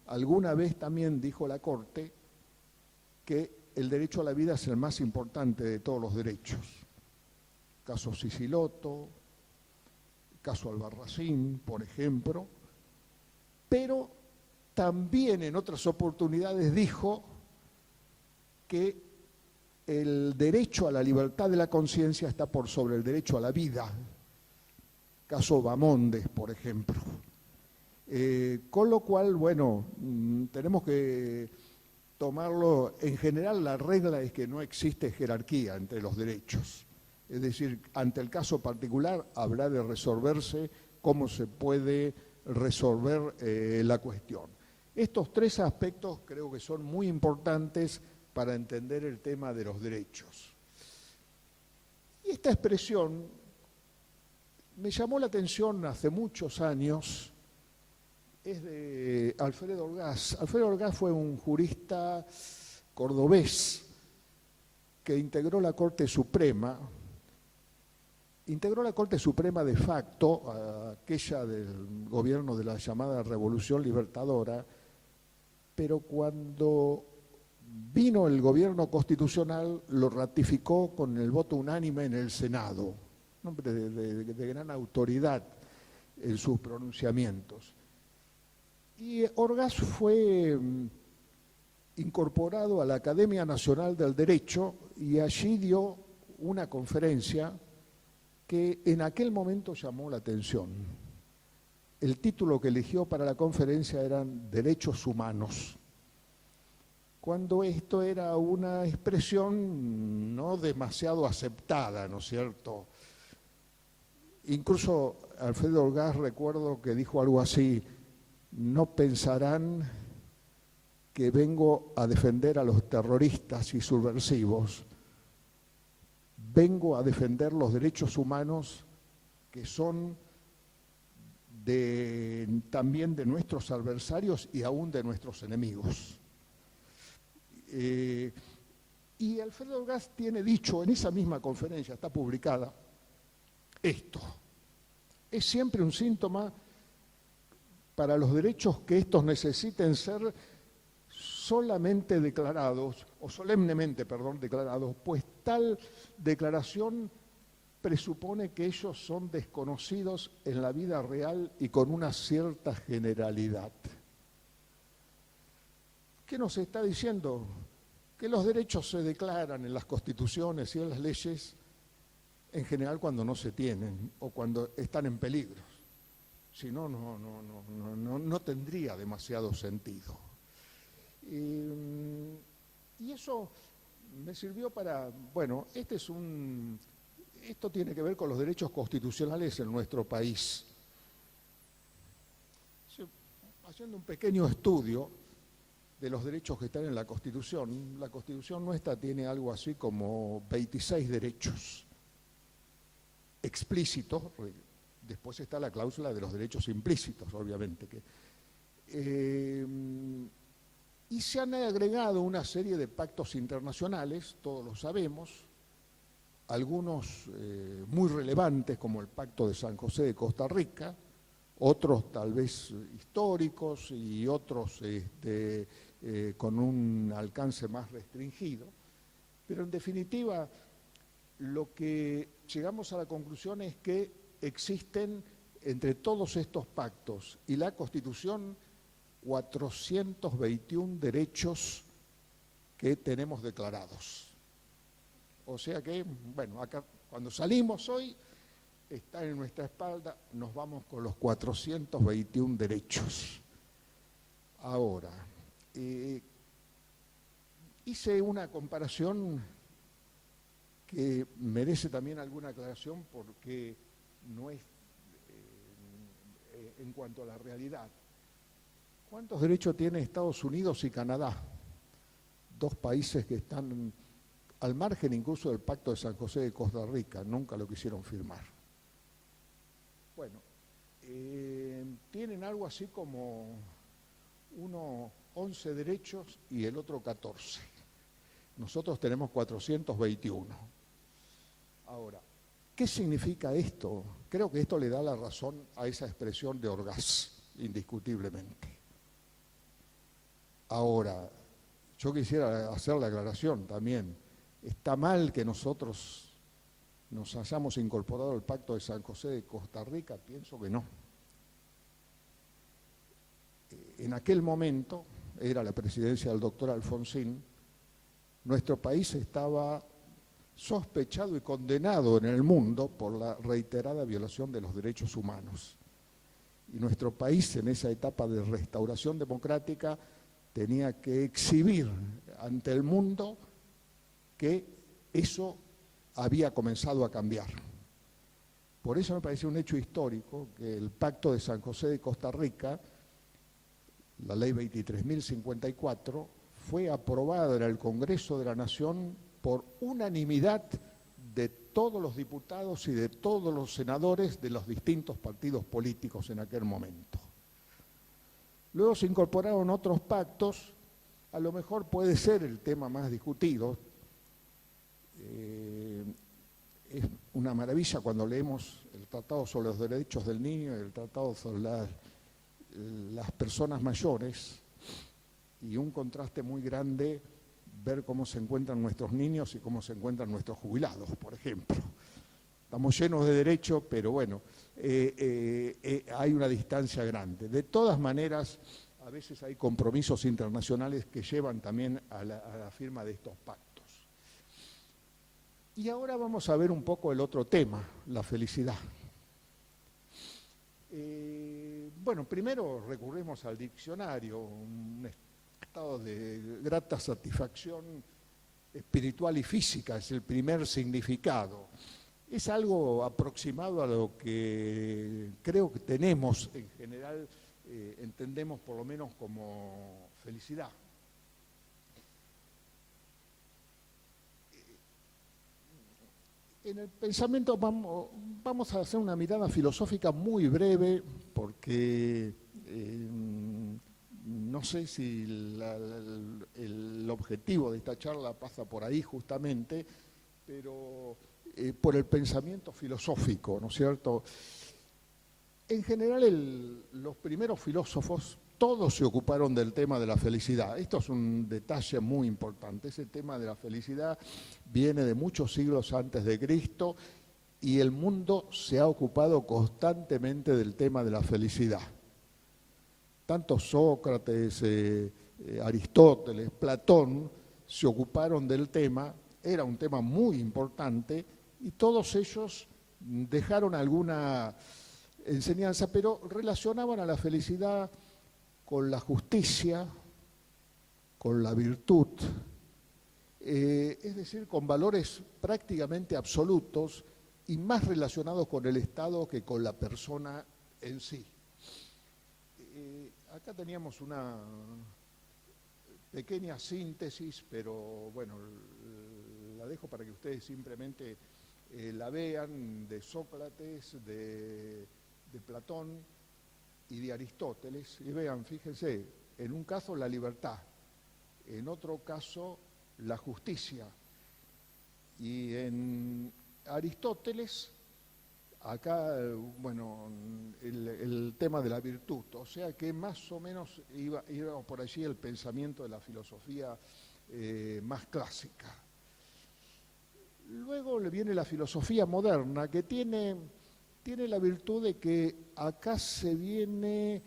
alguna vez también dijo la Corte que el derecho a la vida es el más importante de todos los derechos. Caso Sicilotto, caso Albarracín, por ejemplo, pero también en otras oportunidades dijo que el derecho a la libertad de la conciencia está por sobre el derecho a la vida. Caso Bamondes, por ejemplo. Con lo cual, bueno, tenemos que tomarlo, en general la regla es que no existe jerarquía entre los derechos. Es decir, ante el caso particular habrá de resolverse cómo se puede resolver la cuestión. Estos tres aspectos creo que son muy importantes para entender el tema de los derechos. Y esta expresión me llamó la atención hace muchos años, es de Alfredo Orgaz. Alfredo Orgaz fue un jurista cordobés que integró la Corte Suprema de facto, aquella del gobierno de la llamada Revolución Libertadora, pero cuando vino el gobierno constitucional lo ratificó con el voto unánime en el Senado, un hombre de gran autoridad en sus pronunciamientos. Y Orgaz fue incorporado a la Academia Nacional del Derecho y allí dio una conferencia que en aquel momento llamó la atención. El título que eligió para la conferencia eran Derechos Humanos, cuando esto era una expresión no demasiado aceptada, ¿no es cierto? Incluso Alfredo Orgaz, recuerdo que dijo algo así: no pensarán que vengo a defender a los terroristas y subversivos, vengo a defender los derechos humanos que son también de nuestros adversarios y aún de nuestros enemigos. Y Alfredo Orgaz tiene dicho en esa misma conferencia, está publicada, esto: es siempre un síntoma para los derechos que estos necesiten ser solamente declarados, o solemnemente, perdón, declarados, pues tal declaración presupone que ellos son desconocidos en la vida real y con una cierta generalidad. ¿Qué nos está diciendo? Que los derechos se declaran en las constituciones y en las leyes en general cuando no se tienen o cuando están en peligro. Si no, no tendría demasiado sentido. Y eso me sirvió para, bueno, esto tiene que ver con los derechos constitucionales en nuestro país. Haciendo un pequeño estudio de los derechos que están en la Constitución nuestra tiene algo así como 26 derechos explícitos. Después está la cláusula de los derechos implícitos, obviamente. Y se han agregado una serie de pactos internacionales, todos lo sabemos, algunos muy relevantes, como el Pacto de San José de Costa Rica, otros tal vez históricos y otros con un alcance más restringido. Pero en definitiva, lo que llegamos a la conclusión es que existen entre todos estos pactos y la Constitución 421 derechos que tenemos declarados. O sea que, bueno, acá cuando salimos hoy, está en nuestra espalda, nos vamos con los 421 derechos. Ahora, hice una comparación que merece también alguna aclaración porque no es en cuanto a la realidad. ¿Cuántos derechos tiene Estados Unidos y Canadá? Dos países que están al margen incluso del Pacto de San José de Costa Rica, nunca lo quisieron firmar. Bueno, tienen algo así como uno 11 derechos y el otro 14. Nosotros tenemos 421. Ahora, ¿qué significa esto? Creo que esto le da la razón a esa expresión de Orgaz, indiscutiblemente. Ahora, yo quisiera hacer la aclaración también. ¿Está mal que nosotros nos hayamos incorporado al Pacto de San José de Costa Rica? Pienso que no. En aquel momento, era la presidencia del doctor Alfonsín, nuestro país estaba sospechado y condenado en el mundo por la reiterada violación de los derechos humanos. Y nuestro país, en esa etapa de restauración democrática, tenía que exhibir ante el mundo que eso había comenzado a cambiar. Por eso me parece un hecho histórico que el Pacto de San José de Costa Rica, la Ley 23.054, fue aprobada en el Congreso de la Nación por unanimidad de todos los diputados y de todos los senadores de los distintos partidos políticos en aquel momento. Luego se incorporaron otros pactos, a lo mejor puede ser el tema más discutido. Es una maravilla cuando leemos el Tratado sobre los Derechos del Niño y el Tratado sobre las personas mayores, y un contraste muy grande ver cómo se encuentran nuestros niños y cómo se encuentran nuestros jubilados, por ejemplo. Estamos llenos de derechos, pero bueno, hay una distancia grande. De todas maneras, a veces hay compromisos internacionales que llevan también a la firma de estos pactos. Y ahora vamos a ver un poco el otro tema, la felicidad. Bueno, primero recurrimos al diccionario, un estado de grata satisfacción espiritual y física, es el primer significado. Es algo aproximado a lo que creo que tenemos en general, entendemos por lo menos como felicidad. En el pensamiento vamos a hacer una mirada filosófica muy breve, porque no sé si el objetivo de esta charla pasa por ahí justamente, pero por el pensamiento filosófico, ¿no es cierto? En general, los primeros filósofos, todos se ocuparon del tema de la felicidad. Esto es un detalle muy importante. Ese tema de la felicidad viene de muchos siglos antes de Cristo y el mundo se ha ocupado constantemente del tema de la felicidad. Tanto Sócrates, Aristóteles, Platón se ocuparon del tema, era un tema muy importante y todos ellos dejaron alguna enseñanza, pero relacionaban a la felicidad con la justicia, con la virtud, es decir, con valores prácticamente absolutos y más relacionados con el Estado que con la persona en sí. Acá teníamos una pequeña síntesis, pero bueno, la dejo para que ustedes simplemente la vean, de Sócrates, de Platón y de Aristóteles, y vean, fíjense, en un caso la libertad, en otro caso la justicia, y en Aristóteles, acá, bueno, el tema de la virtud, o sea que más o menos iba por allí el pensamiento de la filosofía más clásica. Luego le viene la filosofía moderna, que tiene la virtud de que acá se viene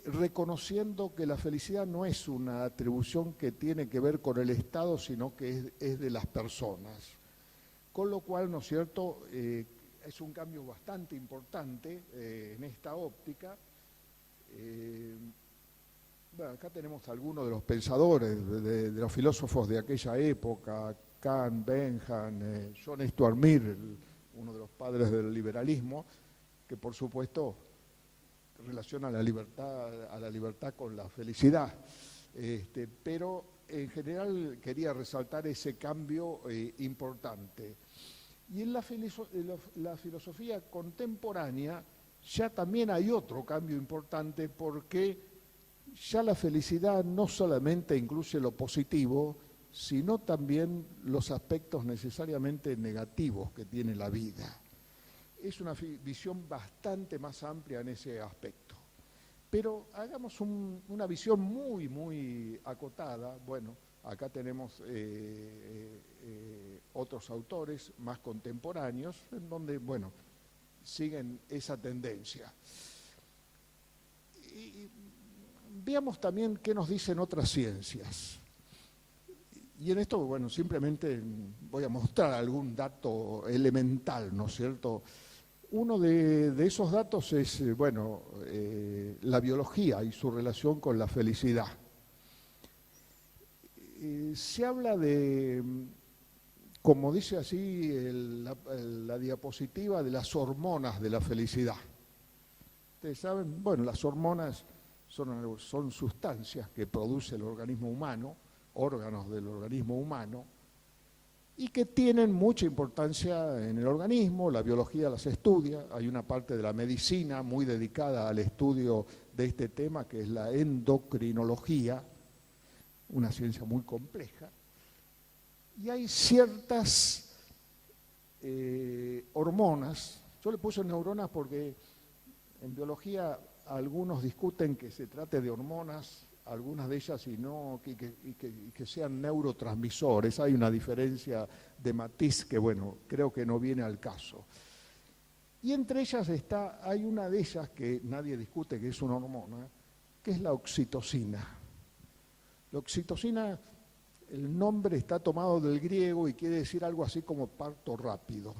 reconociendo que la felicidad no es una atribución que tiene que ver con el Estado, sino que es de las personas. Con lo cual, ¿no es cierto?, es un cambio bastante importante en esta óptica. Bueno, acá tenemos algunos de los pensadores, de los filósofos de aquella época, Kant, Bentham, John Stuart Mill, uno de los padres del liberalismo, que por supuesto relaciona la libertad con la felicidad. Pero en general quería resaltar ese cambio importante. Y en la filosofía contemporánea ya también hay otro cambio importante, porque ya la felicidad no solamente incluye lo positivo, sino también los aspectos necesariamente negativos que tiene la vida. Es una visión bastante más amplia en ese aspecto. Pero hagamos una visión muy, muy acotada. Bueno, acá tenemos otros autores más contemporáneos, en donde, bueno, siguen esa tendencia. Y veamos también qué nos dicen otras ciencias. Y en esto, bueno, simplemente voy a mostrar algún dato elemental, ¿no es cierto? Uno de esos datos es, la biología y su relación con la felicidad. Se habla de, como dice así la diapositiva, de las hormonas de la felicidad. Ustedes saben, bueno, las hormonas son sustancias que produce el organismo humano, órganos del organismo humano, y que tienen mucha importancia en el organismo. La biología las estudia, hay una parte de la medicina muy dedicada al estudio de este tema, que es la endocrinología, una ciencia muy compleja, y hay ciertas hormonas. Yo le puse neuronas porque en biología algunos discuten que se trate de hormonas, algunas de ellas y que sean neurotransmisores. Hay una diferencia de matiz que, bueno, creo que no viene al caso. Y entre ellas hay una de ellas que nadie discute que es una hormona, que es la oxitocina. La oxitocina, el nombre está tomado del griego y quiere decir algo así como parto rápido.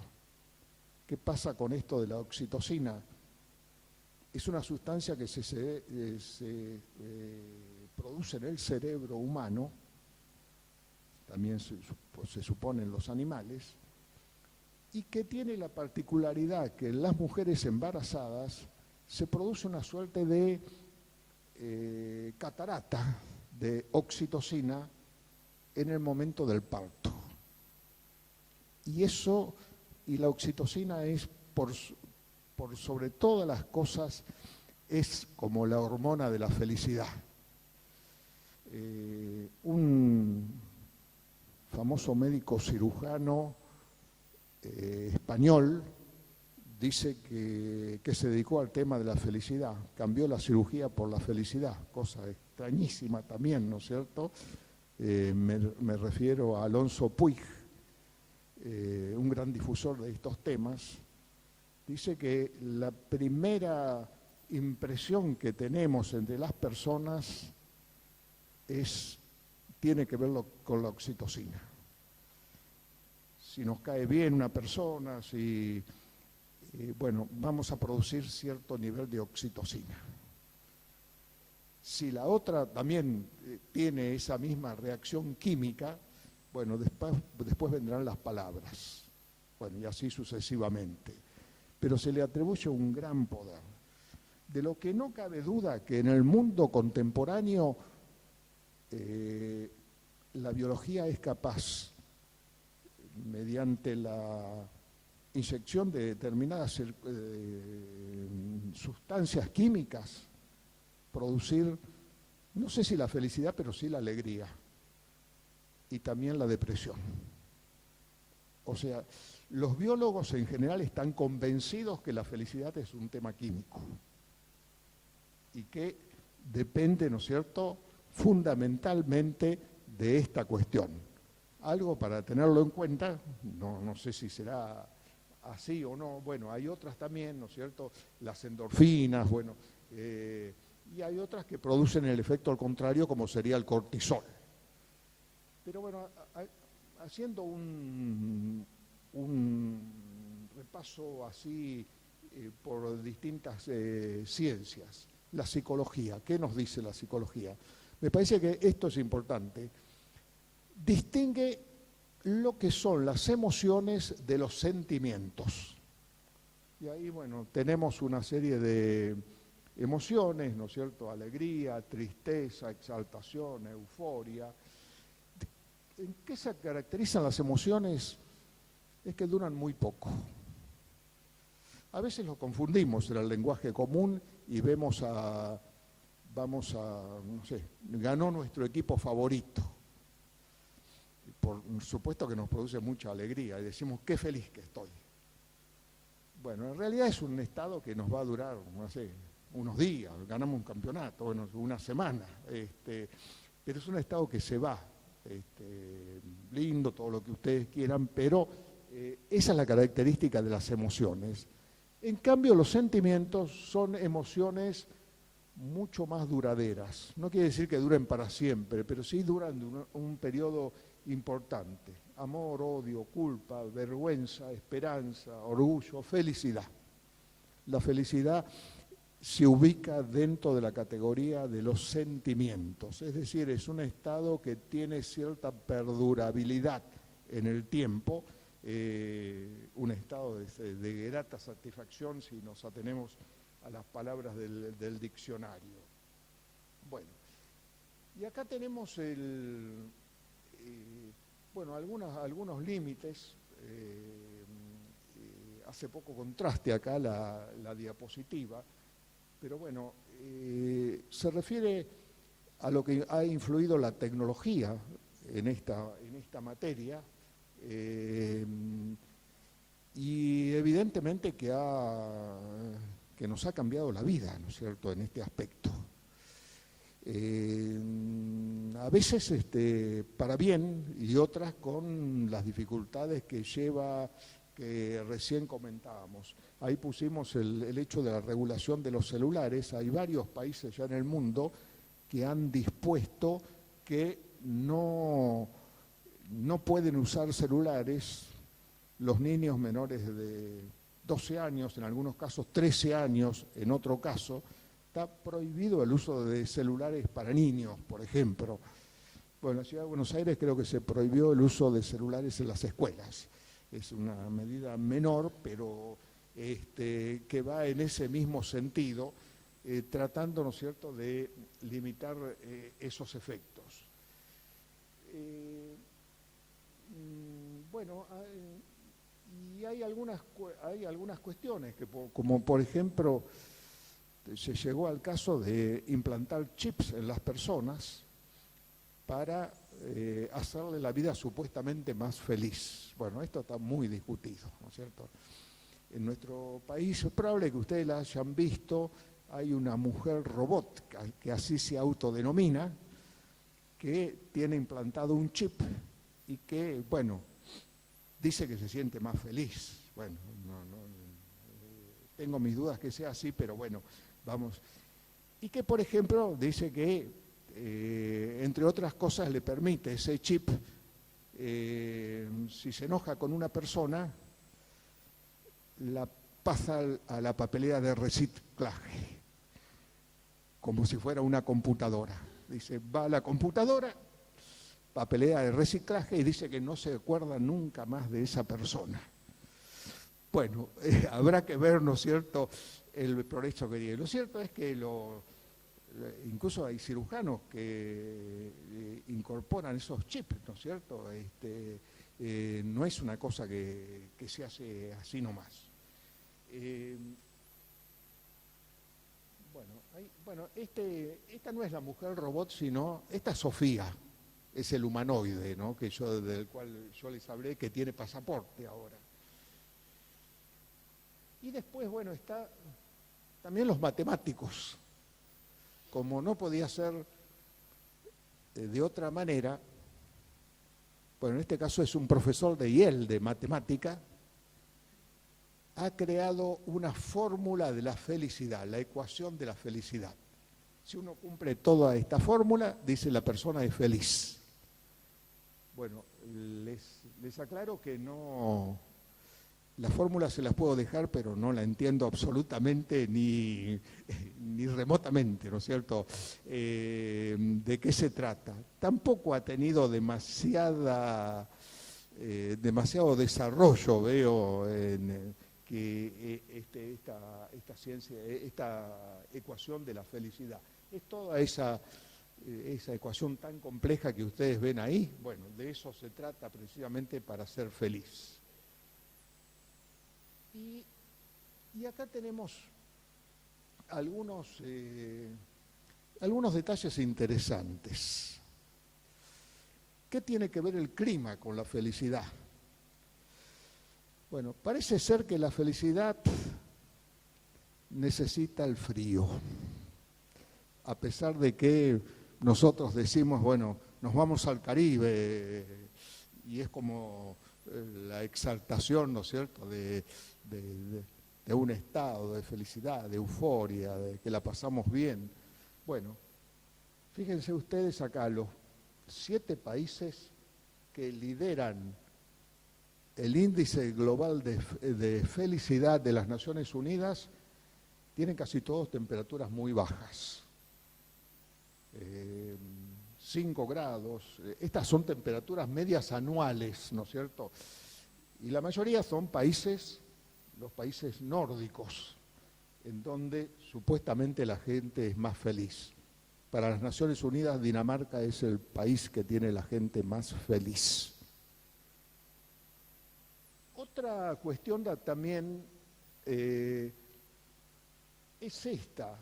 ¿Qué pasa con esto de la oxitocina? Es una sustancia que se produce en el cerebro humano, también se supone en los animales, y que tiene la particularidad que en las mujeres embarazadas se produce una suerte de catarata de oxitocina en el momento del parto. Y la oxitocina es, por sobre todas las cosas, es como la hormona de la felicidad. Un famoso médico cirujano español dice que se dedicó al tema de la felicidad, cambió la cirugía por la felicidad, cosa extrañísima también, ¿no es cierto? Me refiero a Alonso Puig, un gran difusor de estos temas. Dice que la primera impresión que tenemos entre las personas tiene que ver con la oxitocina. Si nos cae bien una persona, vamos a producir cierto nivel de oxitocina. Si la otra también tiene esa misma reacción química, bueno, después vendrán las palabras, bueno, y así sucesivamente. Pero se le atribuye un gran poder. De lo que no cabe duda que en el mundo contemporáneo la biología es capaz, mediante la inyección de determinadas sustancias químicas, producir, no sé si la felicidad, pero sí la alegría y también la depresión. O sea, los biólogos en general están convencidos que la felicidad es un tema químico y que depende, ¿no es cierto?, fundamentalmente de esta cuestión. Algo para tenerlo en cuenta, no sé si será así o no, bueno, hay otras también, ¿no es cierto?, las endorfinas, bueno, y hay otras que producen el efecto al contrario, como sería el cortisol. Pero bueno, haciendo un repaso así por distintas ciencias, la psicología, ¿qué nos dice la psicología? Me parece que esto es importante. Distingue lo que son las emociones de los sentimientos. Y ahí, bueno, tenemos una serie de emociones, ¿no es cierto? Alegría, tristeza, exaltación, euforia. ¿En qué se caracterizan las emociones? Es que duran muy poco. A veces lo confundimos en el lenguaje común y no sé, ganó nuestro equipo favorito. Por supuesto que nos produce mucha alegría y decimos, qué feliz que estoy. Bueno, en realidad es un estado que nos va a durar, no sé, unos días, ganamos un campeonato, bueno, una semana, pero es un estado que se va, lindo, todo lo que ustedes quieran, pero esa es la característica de las emociones. En cambio, los sentimientos son emociones mucho más duraderas. No quiere decir que duren para siempre, pero sí duran un periodo importante. Amor, odio, culpa, vergüenza, esperanza, orgullo, felicidad. La felicidad se ubica dentro de la categoría de los sentimientos, es decir, es un estado que tiene cierta perdurabilidad en el tiempo, un estado de grata satisfacción si nos atenemos a las palabras del diccionario. Bueno, y acá tenemos algunos límites. Hace poco contraste acá la diapositiva, pero bueno, se refiere a lo que ha influido la tecnología en esta materia, y evidentemente que nos ha cambiado la vida, ¿no es cierto?, en este aspecto. A veces para bien y otras con las dificultades que lleva, que recién comentábamos. Ahí pusimos el hecho de la regulación de los celulares. Hay varios países ya en el mundo que han dispuesto que no pueden usar celulares los niños menores de 12 años, en algunos casos 13 años, en otro caso. Está prohibido el uso de celulares para niños, por ejemplo. Bueno, en la Ciudad de Buenos Aires creo que se prohibió el uso de celulares en las escuelas. Es una medida menor, pero que va en ese mismo sentido, tratando, ¿no es cierto?, de limitar esos efectos. Bueno, y hay algunas cuestiones, como por ejemplo, se llegó al caso de implantar chips en las personas para hacerle la vida supuestamente más feliz. Bueno, esto está muy discutido, ¿no es cierto? En nuestro país, es probable que ustedes la hayan visto, hay una mujer robot, que así se autodenomina, que tiene implantado un chip y que, bueno, dice que se siente más feliz. Bueno, tengo mis dudas que sea así, pero bueno, vamos. Y que, por ejemplo, dice que, entre otras cosas, le permite ese chip, si se enoja con una persona, la pasa a la papelera de reciclaje, como si fuera una computadora. Dice, va a la computadora, papelera de reciclaje, y dice que no se acuerda nunca más de esa persona. Bueno, habrá que ver, ¿no es cierto?, el progreso que tiene. Lo cierto es que incluso hay cirujanos que incorporan esos chips, ¿no es cierto? No es una cosa que se hace así nomás. Esta no es la mujer robot, sino esta es Sofía, es el humanoide, ¿no?, del cual yo les hablé, que tiene pasaporte ahora. Y después, bueno, está también los matemáticos. Como no podía ser de otra manera, bueno, en este caso es un profesor de Yale de matemática, ha creado una fórmula de la felicidad, la ecuación de la felicidad. Si uno cumple toda esta fórmula, dice la persona es feliz. Bueno, les aclaro que no, la fórmula se las puedo dejar, pero no la entiendo absolutamente ni remotamente, ¿no es cierto?, de qué se trata. Tampoco ha tenido demasiado desarrollo, veo, en esta ciencia, esta ecuación de la felicidad. Es toda esa ecuación tan compleja que ustedes ven ahí. Bueno, de eso se trata precisamente, para ser feliz. Y acá tenemos algunos detalles interesantes. ¿Qué tiene que ver el clima con la felicidad? Bueno, parece ser que la felicidad necesita el frío, a pesar de que nosotros decimos, bueno, nos vamos al Caribe, y es como la exaltación, ¿no es cierto?, de un estado de felicidad, de euforia, de que la pasamos bien. Bueno, fíjense ustedes acá, los 7 países que lideran el índice global de felicidad de las Naciones Unidas tienen casi todos temperaturas muy bajas. 5 grados, estas son temperaturas medias anuales, ¿no es cierto? Y la mayoría son los países nórdicos, en donde supuestamente la gente es más feliz. Para las Naciones Unidas, Dinamarca es el país que tiene la gente más feliz. Otra cuestión también es esta,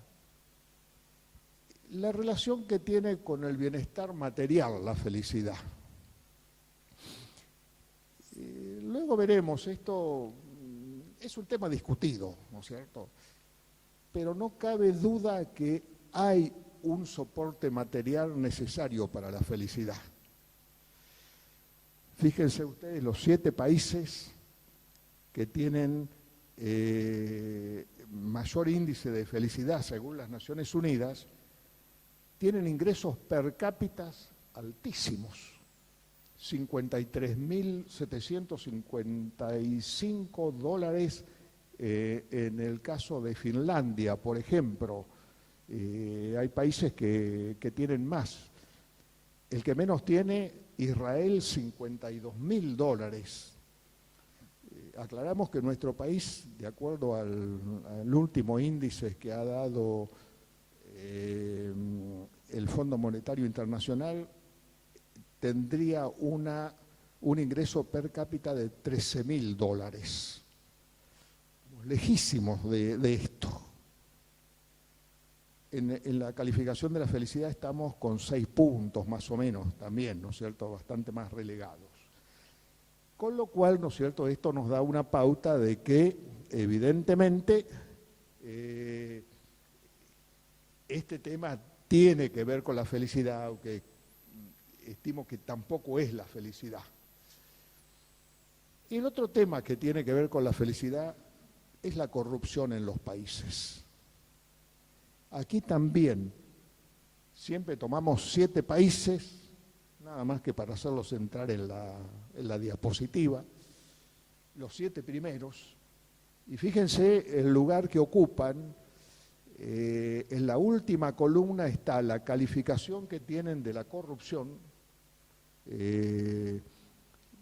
la relación que tiene con el bienestar material la felicidad. Luego veremos, esto es un tema discutido, ¿no es cierto? Pero no cabe duda que hay un soporte material necesario para la felicidad. Fíjense ustedes, los 7 países que tienen mayor índice de felicidad según las Naciones Unidas, tienen ingresos per cápita altísimos, $53.755 en el caso de Finlandia, por ejemplo. Hay países que tienen más. El que menos tiene, Israel, $52.000. Aclaramos que nuestro país, de acuerdo al último índice que ha dado el Fondo Monetario Internacional, tendría un ingreso per cápita de $13.000. Lejísimos de esto. En la calificación de la felicidad estamos con 6 puntos más o menos también, ¿no es cierto?, bastante más relegados. Con lo cual, ¿no es cierto?, esto nos da una pauta de que evidentemente este tema tiene que ver con la felicidad, aunque estimo que tampoco es la felicidad. Y el otro tema que tiene que ver con la felicidad es la corrupción en los países. Aquí también siempre tomamos 7 países, nada más que para hacerlos entrar en la diapositiva, los 7 primeros, y fíjense el lugar que ocupan. En la última columna está la calificación que tienen de la corrupción.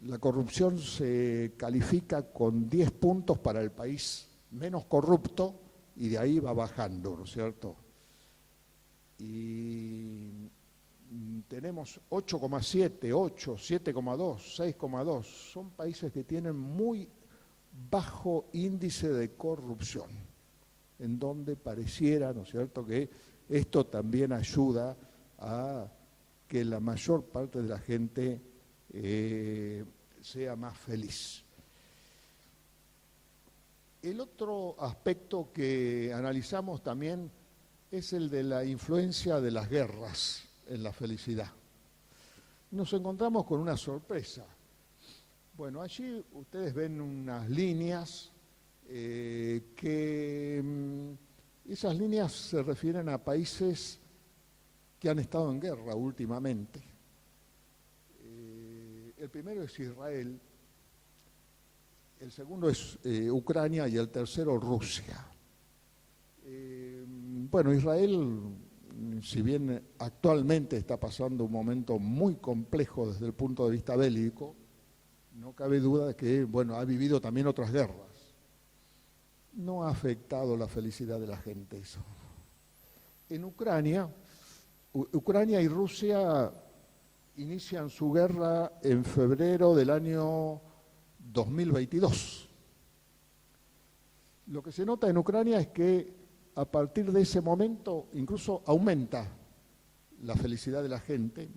La corrupción se califica con 10 puntos para el país menos corrupto y de ahí va bajando, ¿no es cierto? Y tenemos 8,7, 8, 7,2, 6,2. Son países que tienen muy bajo índice de corrupción, en donde pareciera, ¿no es cierto?, que esto también ayuda a que la mayor parte de la gente sea más feliz. El otro aspecto que analizamos también es el de la influencia de las guerras en la felicidad. Nos encontramos con una sorpresa. Bueno, allí ustedes ven unas líneas esas líneas se refieren a países que han estado en guerra últimamente. El primero es Israel, el segundo es Ucrania y el tercero Rusia. Bueno, Israel, si bien actualmente está pasando un momento muy complejo desde el punto de vista bélico, no cabe duda de que, bueno, ha vivido también otras guerras. No ha afectado la felicidad de la gente eso. En Ucrania y Rusia inician su guerra en febrero del año 2022. Lo que se nota en Ucrania es que a partir de ese momento incluso aumenta la felicidad de la gente,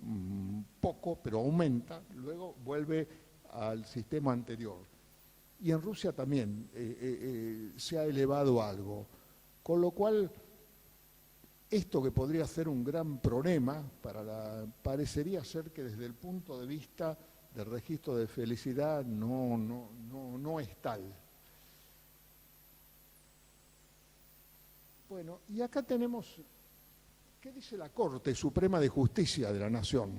poco, pero aumenta, luego vuelve al sistema anterior. Y en Rusia también se ha elevado algo, con lo cual esto que podría ser un gran problema parecería ser que desde el punto de vista del registro de felicidad no es tal. Bueno, y acá tenemos, ¿qué dice la Corte Suprema de Justicia de la Nación?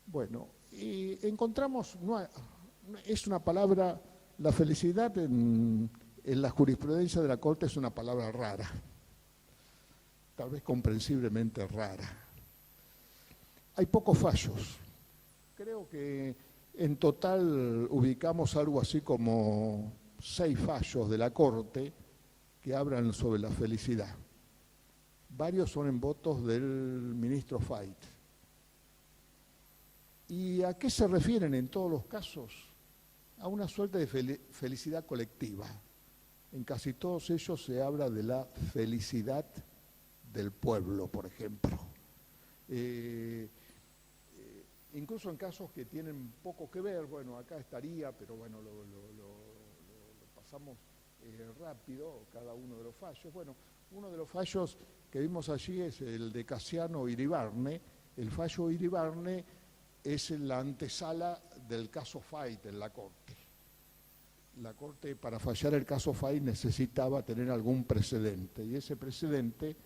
Bueno, y encontramos, es una palabra, la felicidad en la jurisprudencia de la Corte es una palabra rara, tal vez comprensiblemente rara. Hay pocos fallos. Creo que en total ubicamos algo así como 6 fallos de la Corte que hablan sobre la felicidad. Varios son en votos del ministro Fayt. ¿Y a qué se refieren en todos los casos? A una suerte de felicidad colectiva. En casi todos ellos se habla de la felicidad del pueblo, por ejemplo. Incluso en casos que tienen poco que ver, bueno, acá estaría, pero bueno, lo pasamos rápido, cada uno de los fallos. Bueno, uno de los fallos que vimos allí es el de Casiano Iribarne. El fallo Iribarne es la antesala del caso Fayt en la Corte. La Corte, para fallar el caso Fayt, necesitaba tener algún precedente, y ese precedente,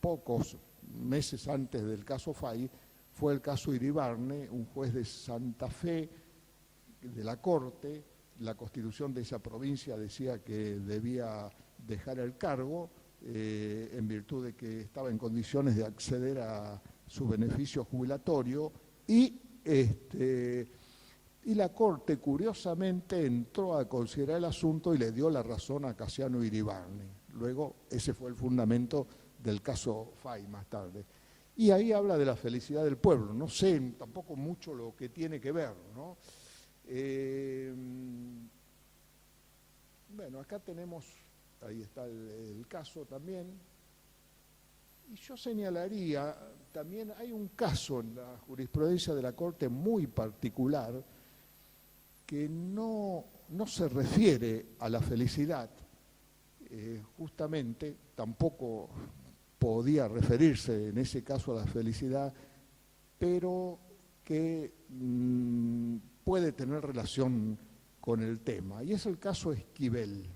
pocos meses antes del caso Fayt, fue el caso Iribarne. Un juez de Santa Fe, de la Corte, la constitución de esa provincia decía que debía dejar el cargo en virtud de que estaba en condiciones de acceder a su beneficio jubilatorio, y la Corte, curiosamente, entró a considerar el asunto y le dio la razón a Casiano Iribarne. Luego, ese fue el fundamento del caso Fayt más tarde. Y ahí habla de la felicidad del pueblo. No sé tampoco mucho lo que tiene que ver, ¿no? Bueno, acá tenemos, ahí está el caso también. Y yo señalaría, también hay un caso en la jurisprudencia de la Corte muy particular que no se refiere a la felicidad, justamente tampoco podía referirse en ese caso a la felicidad, pero que puede tener relación con el tema, y es el caso Esquivel.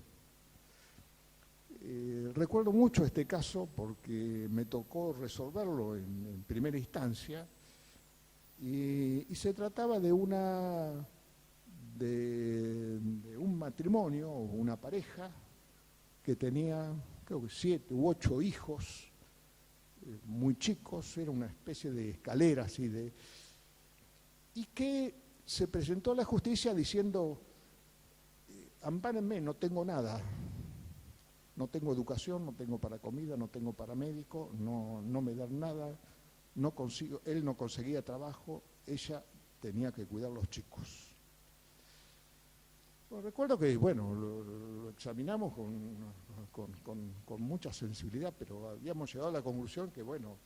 Recuerdo mucho este caso porque me tocó resolverlo en primera instancia, y se trataba de un matrimonio, una pareja que tenía, creo que 7 u 8 hijos, muy chicos, era una especie de escalera así y que se presentó a la justicia diciendo: ampárenme, no tengo nada, no tengo educación, no tengo para comida, no tengo para médico, no me dan nada, no consigo, él no conseguía trabajo, ella tenía que cuidar a los chicos. Bueno, recuerdo que, bueno, lo examinamos con mucha sensibilidad, pero habíamos llegado a la conclusión que, bueno,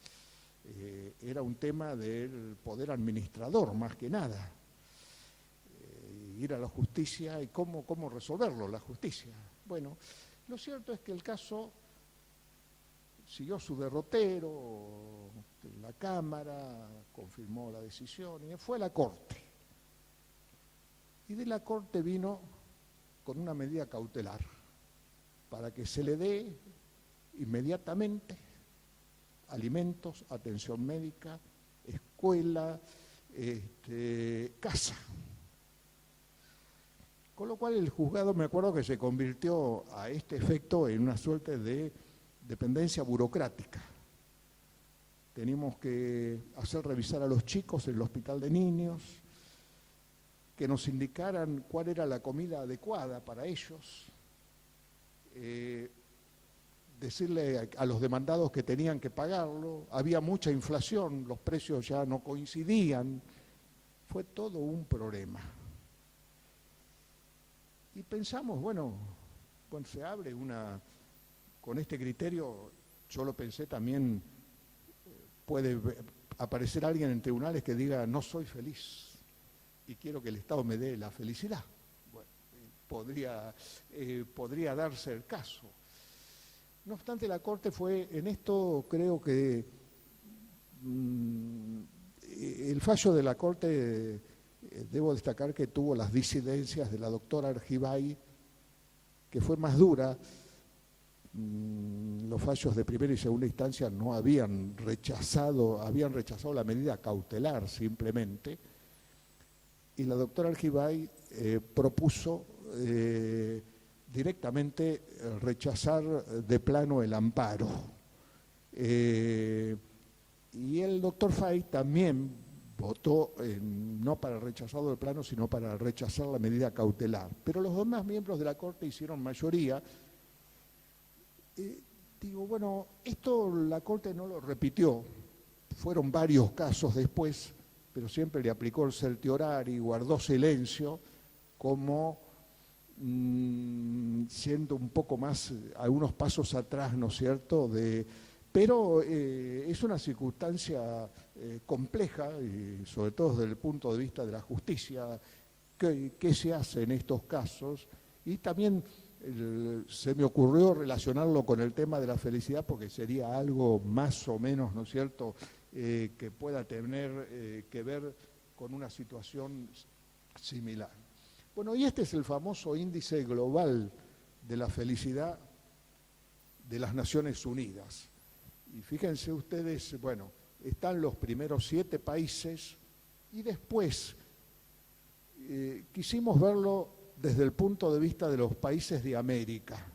era un tema del poder administrador más que nada, ir a la justicia y cómo resolverlo, la justicia. Bueno, lo cierto es que el caso siguió su derrotero, la Cámara confirmó la decisión y fue a la Corte. Y de la Corte vino con una medida cautelar para que se le dé inmediatamente alimentos, atención médica, escuela, casa. Con lo cual el juzgado, me acuerdo que se convirtió a este efecto en una suerte de dependencia burocrática. Teníamos que hacer revisar a los chicos en el hospital de niños, que nos indicaran cuál era la comida adecuada para ellos, decirle a los demandados que tenían que pagarlo. Había mucha inflación, los precios ya no coincidían, fue todo un problema. Y pensamos, bueno, cuando se abre con este criterio, yo lo pensé también, puede aparecer alguien en tribunales que diga: no soy feliz y quiero que el Estado me dé la felicidad. Bueno, podría darse el caso. No obstante, la Corte fue, en esto creo que el fallo de la Corte, debo destacar que tuvo las disidencias de la doctora Argibay, que fue más dura. Los fallos de primera y segunda instancia no habían rechazado la medida cautelar simplemente, y la doctora Argibay propuso directamente rechazar de plano el amparo. Y el doctor Fay también votó no para rechazarlo de plano, sino para rechazar la medida cautelar. Pero los demás miembros de la Corte hicieron mayoría. Digo, bueno, esto la Corte no lo repitió. Fueron varios casos después, pero siempre le aplicó el certiorari, guardó silencio, como siendo un poco más, algunos pasos atrás, ¿no es cierto?, pero es una circunstancia compleja, y sobre todo desde el punto de vista de la justicia, qué se hace en estos casos, y también se me ocurrió relacionarlo con el tema de la felicidad, porque sería algo más o menos, ¿no es cierto?, que pueda tener que ver con una situación similar. Bueno, y este es el famoso índice global de la felicidad de las Naciones Unidas. Y fíjense ustedes, bueno, están los primeros 7 países y después quisimos verlo desde el punto de vista de los países de América.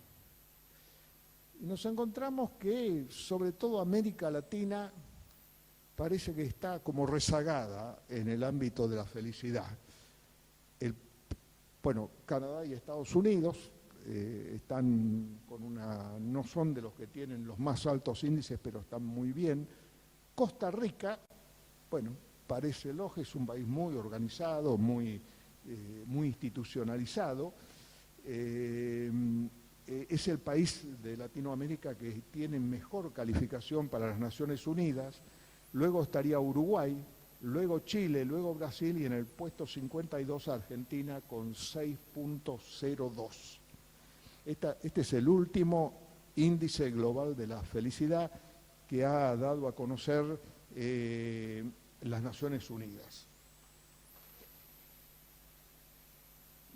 Y nos encontramos que, sobre todo América Latina, parece que está como rezagada en el ámbito de la felicidad. Bueno, Canadá y Estados Unidos están con no son de los que tienen los más altos índices, pero están muy bien. Costa Rica, bueno, parece lógico, es un país muy organizado, muy institucionalizado. Es el país de Latinoamérica que tiene mejor calificación para las Naciones Unidas. Luego estaría Uruguay, luego Chile, luego Brasil y en el puesto 52 Argentina con 6.02. Este es el último índice global de la felicidad que ha dado a conocer las Naciones Unidas.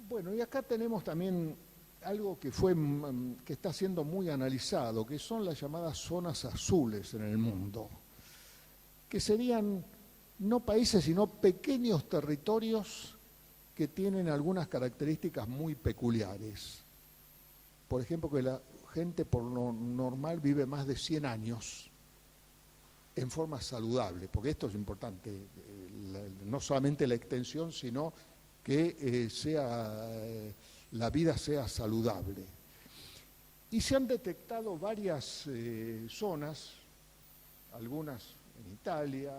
Bueno, y acá tenemos también algo que está siendo muy analizado, que son las llamadas zonas azules en el mundo, que serían no países, sino pequeños territorios que tienen algunas características muy peculiares. Por ejemplo, que la gente por lo normal vive más de 100 años en forma saludable, porque esto es importante, no solamente la extensión, sino que la vida sea saludable. Y se han detectado varias zonas, algunas en Italia,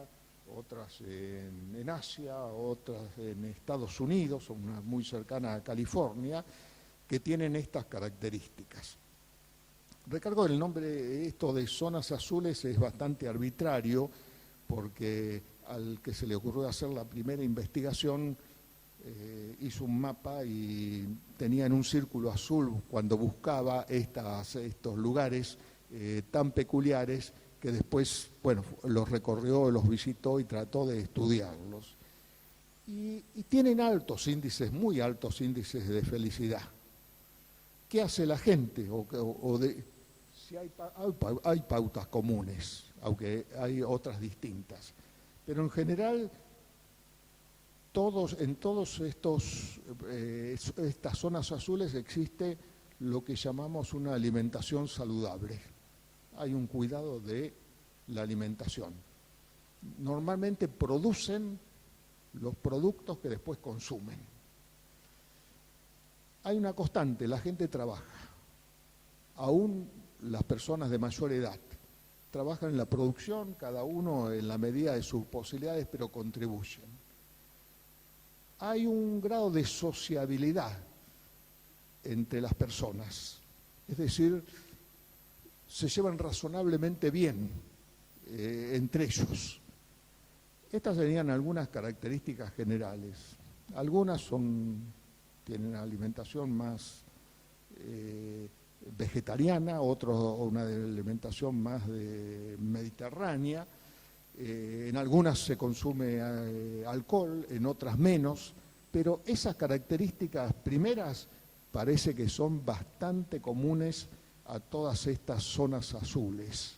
otras en Asia, otras en Estados Unidos, una muy cercana a California, que tienen estas características. Recargo el nombre, esto de zonas azules es bastante arbitrario, porque al que se le ocurrió hacer la primera investigación hizo un mapa y tenía en un círculo azul cuando buscaba estos lugares tan peculiares, que después, bueno, los recorrió, los visitó y trató de estudiarlos. Y tienen muy altos índices de felicidad. ¿Qué hace la gente? Si hay pautas comunes, aunque hay otras distintas. Pero en general, en todas estas zonas azules existe lo que llamamos una alimentación saludable. Hay un cuidado de la alimentación. Normalmente producen los productos que después consumen. Hay una constante, la gente trabaja. Aún las personas de mayor edad trabajan en la producción, cada uno en la medida de sus posibilidades, pero contribuyen. Hay un grado de sociabilidad entre las personas, es decir, se llevan razonablemente bien entre ellos. Estas serían algunas características generales. Algunas tienen alimentación más vegetariana, otros una alimentación más mediterránea. En algunas se consume alcohol, en otras menos, pero esas características primeras parece que son bastante comunes a todas estas zonas azules.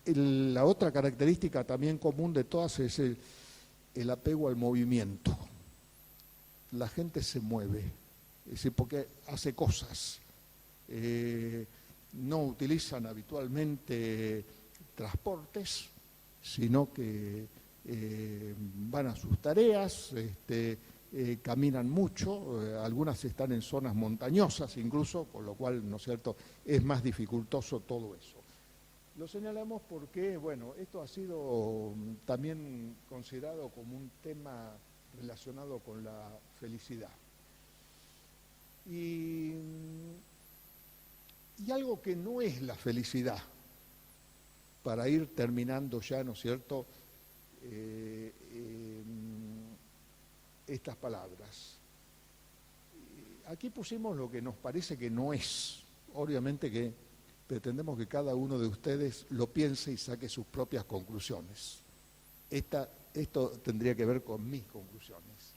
La otra característica también común de todas es el apego al movimiento. La gente se mueve. es decir, porque hace cosas. No utilizan habitualmente transportes, sino que van a sus tareas, caminan mucho, algunas están en zonas montañosas incluso, con lo cual, ¿no es cierto?, es más dificultoso todo eso. Lo señalamos porque, bueno, esto ha sido también considerado como un tema relacionado con la felicidad. Y algo que no es la felicidad, para ir terminando ya, ¿no es cierto?, estas palabras. Aquí pusimos lo que nos parece que no es. Obviamente que pretendemos que cada uno de ustedes lo piense y saque sus propias conclusiones. Esto tendría que ver con mis conclusiones.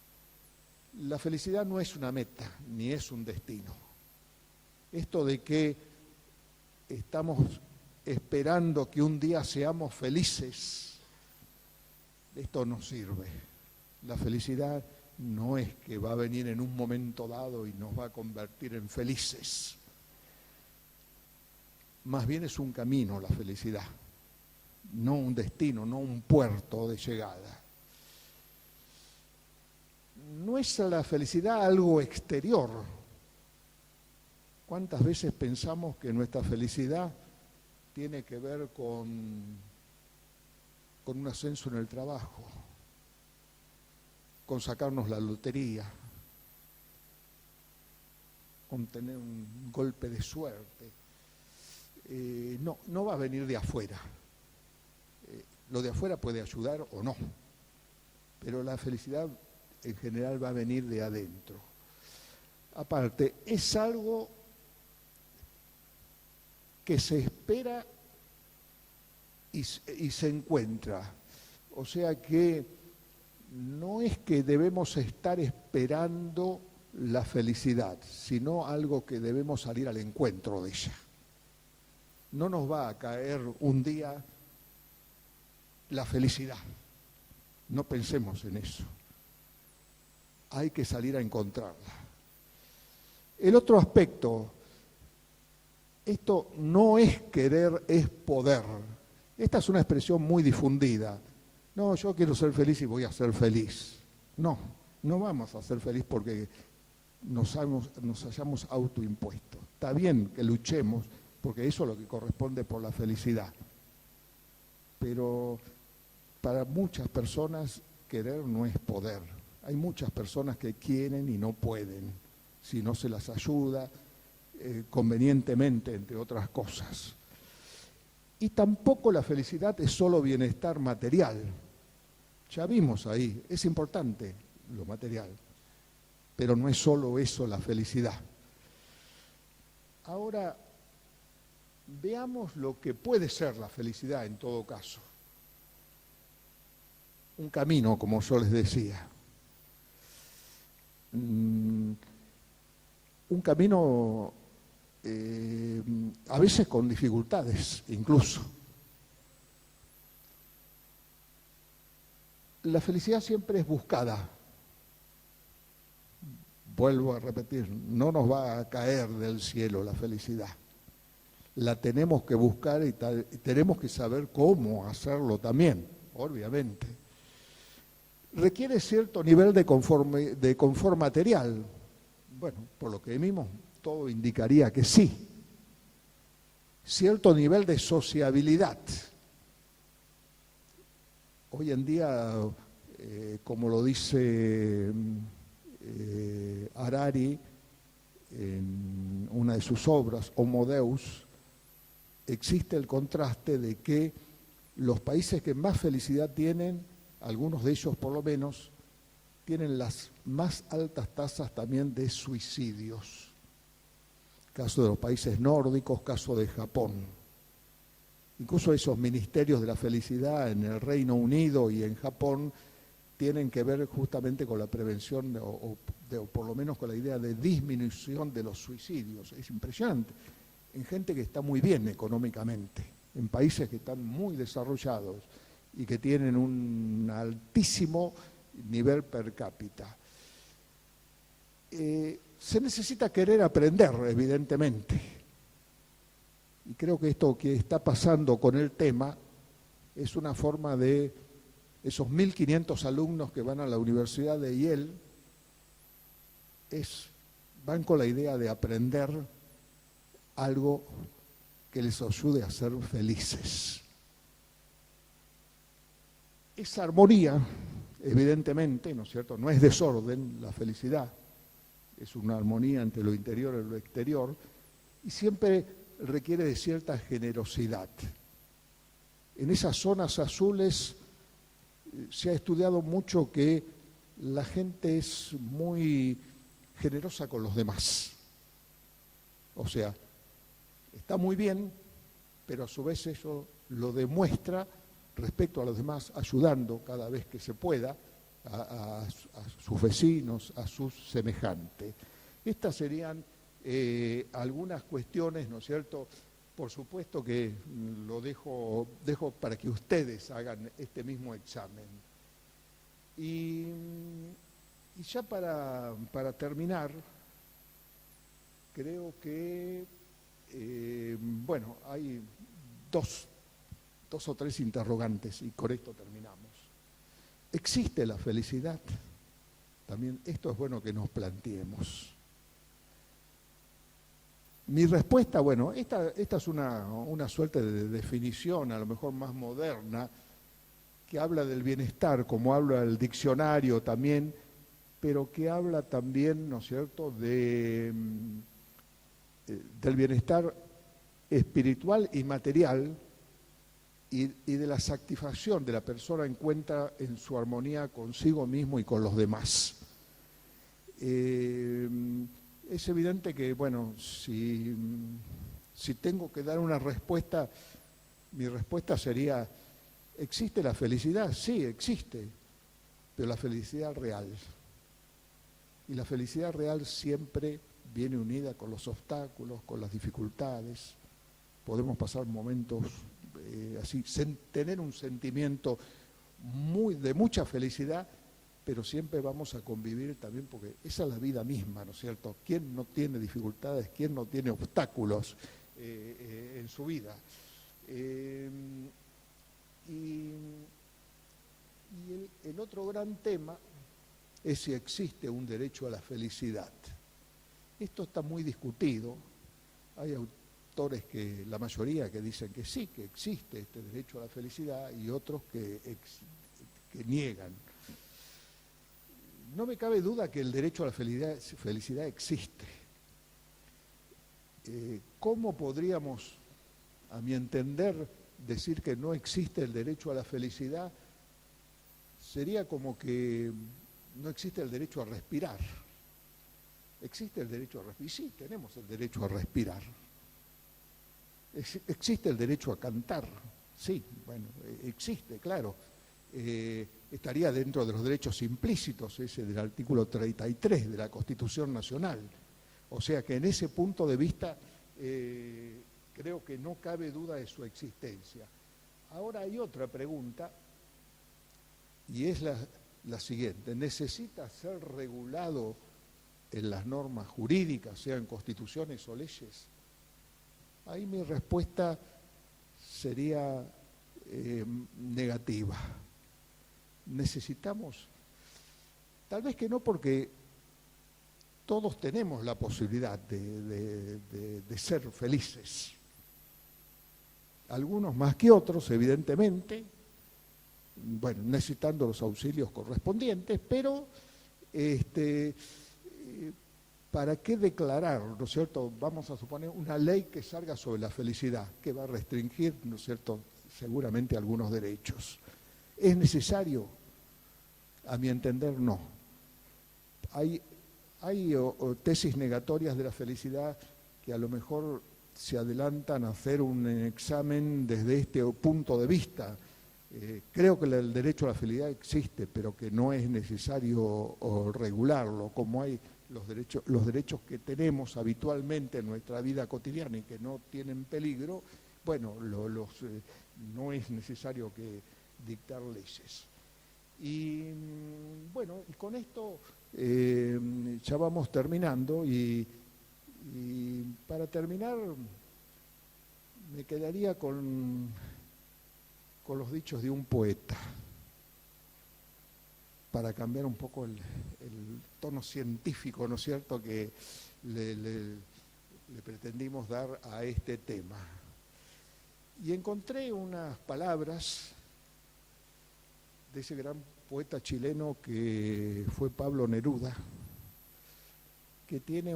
La felicidad no es una meta, ni es un destino. Esto de que estamos esperando que un día seamos felices, esto no sirve. La felicidad no es que va a venir en un momento dado y nos va a convertir en felices. Más bien es un camino la felicidad, no un destino, no un puerto de llegada. No es la felicidad algo exterior. ¿Cuántas veces pensamos que nuestra felicidad tiene que ver con un ascenso en el trabajo, con sacarnos la lotería, con tener un golpe de suerte? No va a venir de afuera. Lo de afuera puede ayudar o no, pero la felicidad en general va a venir de adentro. Aparte, es algo que se espera y se encuentra. O sea que no es que debemos estar esperando la felicidad, sino algo que debemos salir al encuentro de ella. No nos va a caer un día la felicidad. No pensemos en eso. Hay que salir a encontrarla. El otro aspecto, esto no es querer, es poder. Esta es una expresión muy difundida. No, yo quiero ser feliz y voy a ser feliz. No vamos a ser feliz porque nos hayamos autoimpuesto. Está bien que luchemos, porque eso es lo que corresponde por la felicidad. Pero para muchas personas querer no es poder. Hay muchas personas que quieren y no pueden, si no se las ayuda convenientemente, entre otras cosas. Y tampoco la felicidad es solo bienestar material. Ya vimos ahí, es importante lo material, pero no es solo eso la felicidad. Ahora, veamos lo que puede ser la felicidad en todo caso. Un camino, como yo les decía. Un camino a veces con dificultades incluso. La felicidad siempre es buscada. Vuelvo a repetir, no nos va a caer del cielo la felicidad. La tenemos que buscar y tenemos que saber cómo hacerlo también, obviamente. Requiere cierto nivel de confort material. Bueno, por lo que vimos, todo indicaría que sí. Cierto nivel de sociabilidad. Hoy en día, como lo dice Harari en una de sus obras, Homo Deus, existe el contraste de que los países que más felicidad tienen, algunos de ellos por lo menos, tienen las más altas tasas también de suicidios. Caso de los países nórdicos, caso de Japón. Incluso esos ministerios de la felicidad en el Reino Unido y en Japón tienen que ver justamente con la prevención o por lo menos con la idea de disminución de los suicidios. Es impresionante. En gente que está muy bien económicamente, en países que están muy desarrollados y que tienen un altísimo nivel per cápita. se necesita querer aprender, evidentemente. Y creo que esto que está pasando con el tema es una forma de esos 1.500 alumnos que van a la Universidad de Yale, van con la idea de aprender algo que les ayude a ser felices. Esa armonía, evidentemente, ¿no es cierto?, no es desorden, la felicidad es una armonía entre lo interior y lo exterior, y siempre requiere de cierta generosidad. En esas zonas azules se ha estudiado mucho que la gente es muy generosa con los demás. O sea, está muy bien, pero a su vez eso lo demuestra respecto a los demás, ayudando cada vez que se pueda a sus vecinos, a sus semejantes. Estas serían algunas cuestiones, ¿no es cierto? Por supuesto que lo dejo para que ustedes hagan este mismo examen. Y ya para terminar, creo que, bueno, hay dos o tres interrogantes y con esto terminamos. ¿Existe la felicidad? También esto es bueno que nos planteemos. Mi respuesta, bueno, esta es una suerte de definición, a lo mejor más moderna, que habla del bienestar, como habla el diccionario también, pero que habla también, ¿no es cierto?, del bienestar espiritual y material y de la satisfacción de la persona encuentra en su armonía consigo mismo y con los demás. Es evidente que, bueno, si tengo que dar una respuesta, mi respuesta sería, ¿existe la felicidad? Sí, existe, pero la felicidad real. Y la felicidad real siempre viene unida con los obstáculos, con las dificultades. Podemos pasar momentos así, tener un sentimiento de mucha felicidad, pero siempre vamos a convivir también, porque esa es la vida misma, ¿no es cierto? ¿Quién no tiene dificultades? ¿Quién no tiene obstáculos en su vida? Y el otro gran tema es si existe un derecho a la felicidad. Esto está muy discutido. Hay autores que, la mayoría, que dicen que sí, que existe este derecho a la felicidad, y otros que niegan. No me cabe duda que el derecho a la felicidad existe. ¿Cómo podríamos, a mi entender, decir que no existe el derecho a la felicidad? Sería como que no existe el derecho a respirar. ¿Existe el derecho a respirar? Sí, tenemos el derecho a respirar. ¿Existe el derecho a cantar? Sí, bueno, existe, claro. Estaría dentro de los derechos implícitos, ese del artículo 33 de la Constitución Nacional. O sea que en ese punto de vista creo que no cabe duda de su existencia. Ahora hay otra pregunta, y es la siguiente. ¿Necesita ser regulado en las normas jurídicas, sean constituciones o leyes? Ahí mi respuesta sería negativa. Necesitamos, tal vez que no, porque todos tenemos la posibilidad de ser felices. Algunos más que otros, evidentemente, bueno, necesitando los auxilios correspondientes, pero ¿para qué declarar, ¿no es cierto? Vamos a suponer una ley que salga sobre la felicidad, que va a restringir, ¿no es cierto?, seguramente algunos derechos. ¿Es necesario? A mi entender, no. Hay tesis negatorias de la felicidad que a lo mejor se adelantan a hacer un examen desde este punto de vista. Creo que el derecho a la felicidad existe, pero que no es necesario regularlo, como hay los derechos que tenemos habitualmente en nuestra vida cotidiana y que no tienen peligro. Bueno, no es necesario que dictar leyes. Y bueno, y con esto ya vamos terminando y para terminar me quedaría con los dichos de un poeta, para cambiar un poco el tono científico, ¿no es cierto?, que le pretendimos dar a este tema. Y encontré unas palabras de ese gran poeta chileno que fue Pablo Neruda, que tiene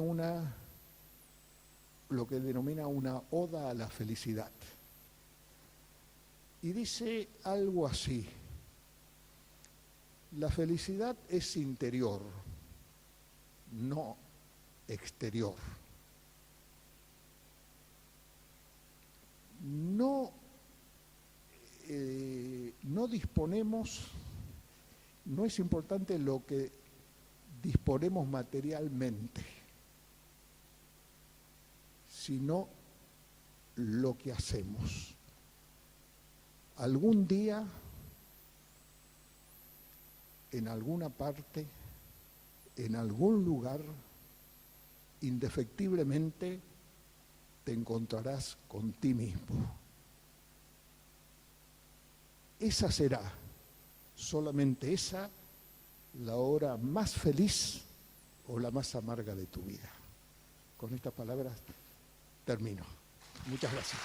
lo que denomina una oda a la felicidad. Y dice algo así: la felicidad es interior, no exterior. No disponemos, no es importante lo que disponemos materialmente, sino lo que hacemos. Algún día, en alguna parte, en algún lugar, indefectiblemente te encontrarás con ti mismo. Esa será, solamente esa, la hora más feliz o la más amarga de tu vida. Con estas palabras termino. Muchas gracias.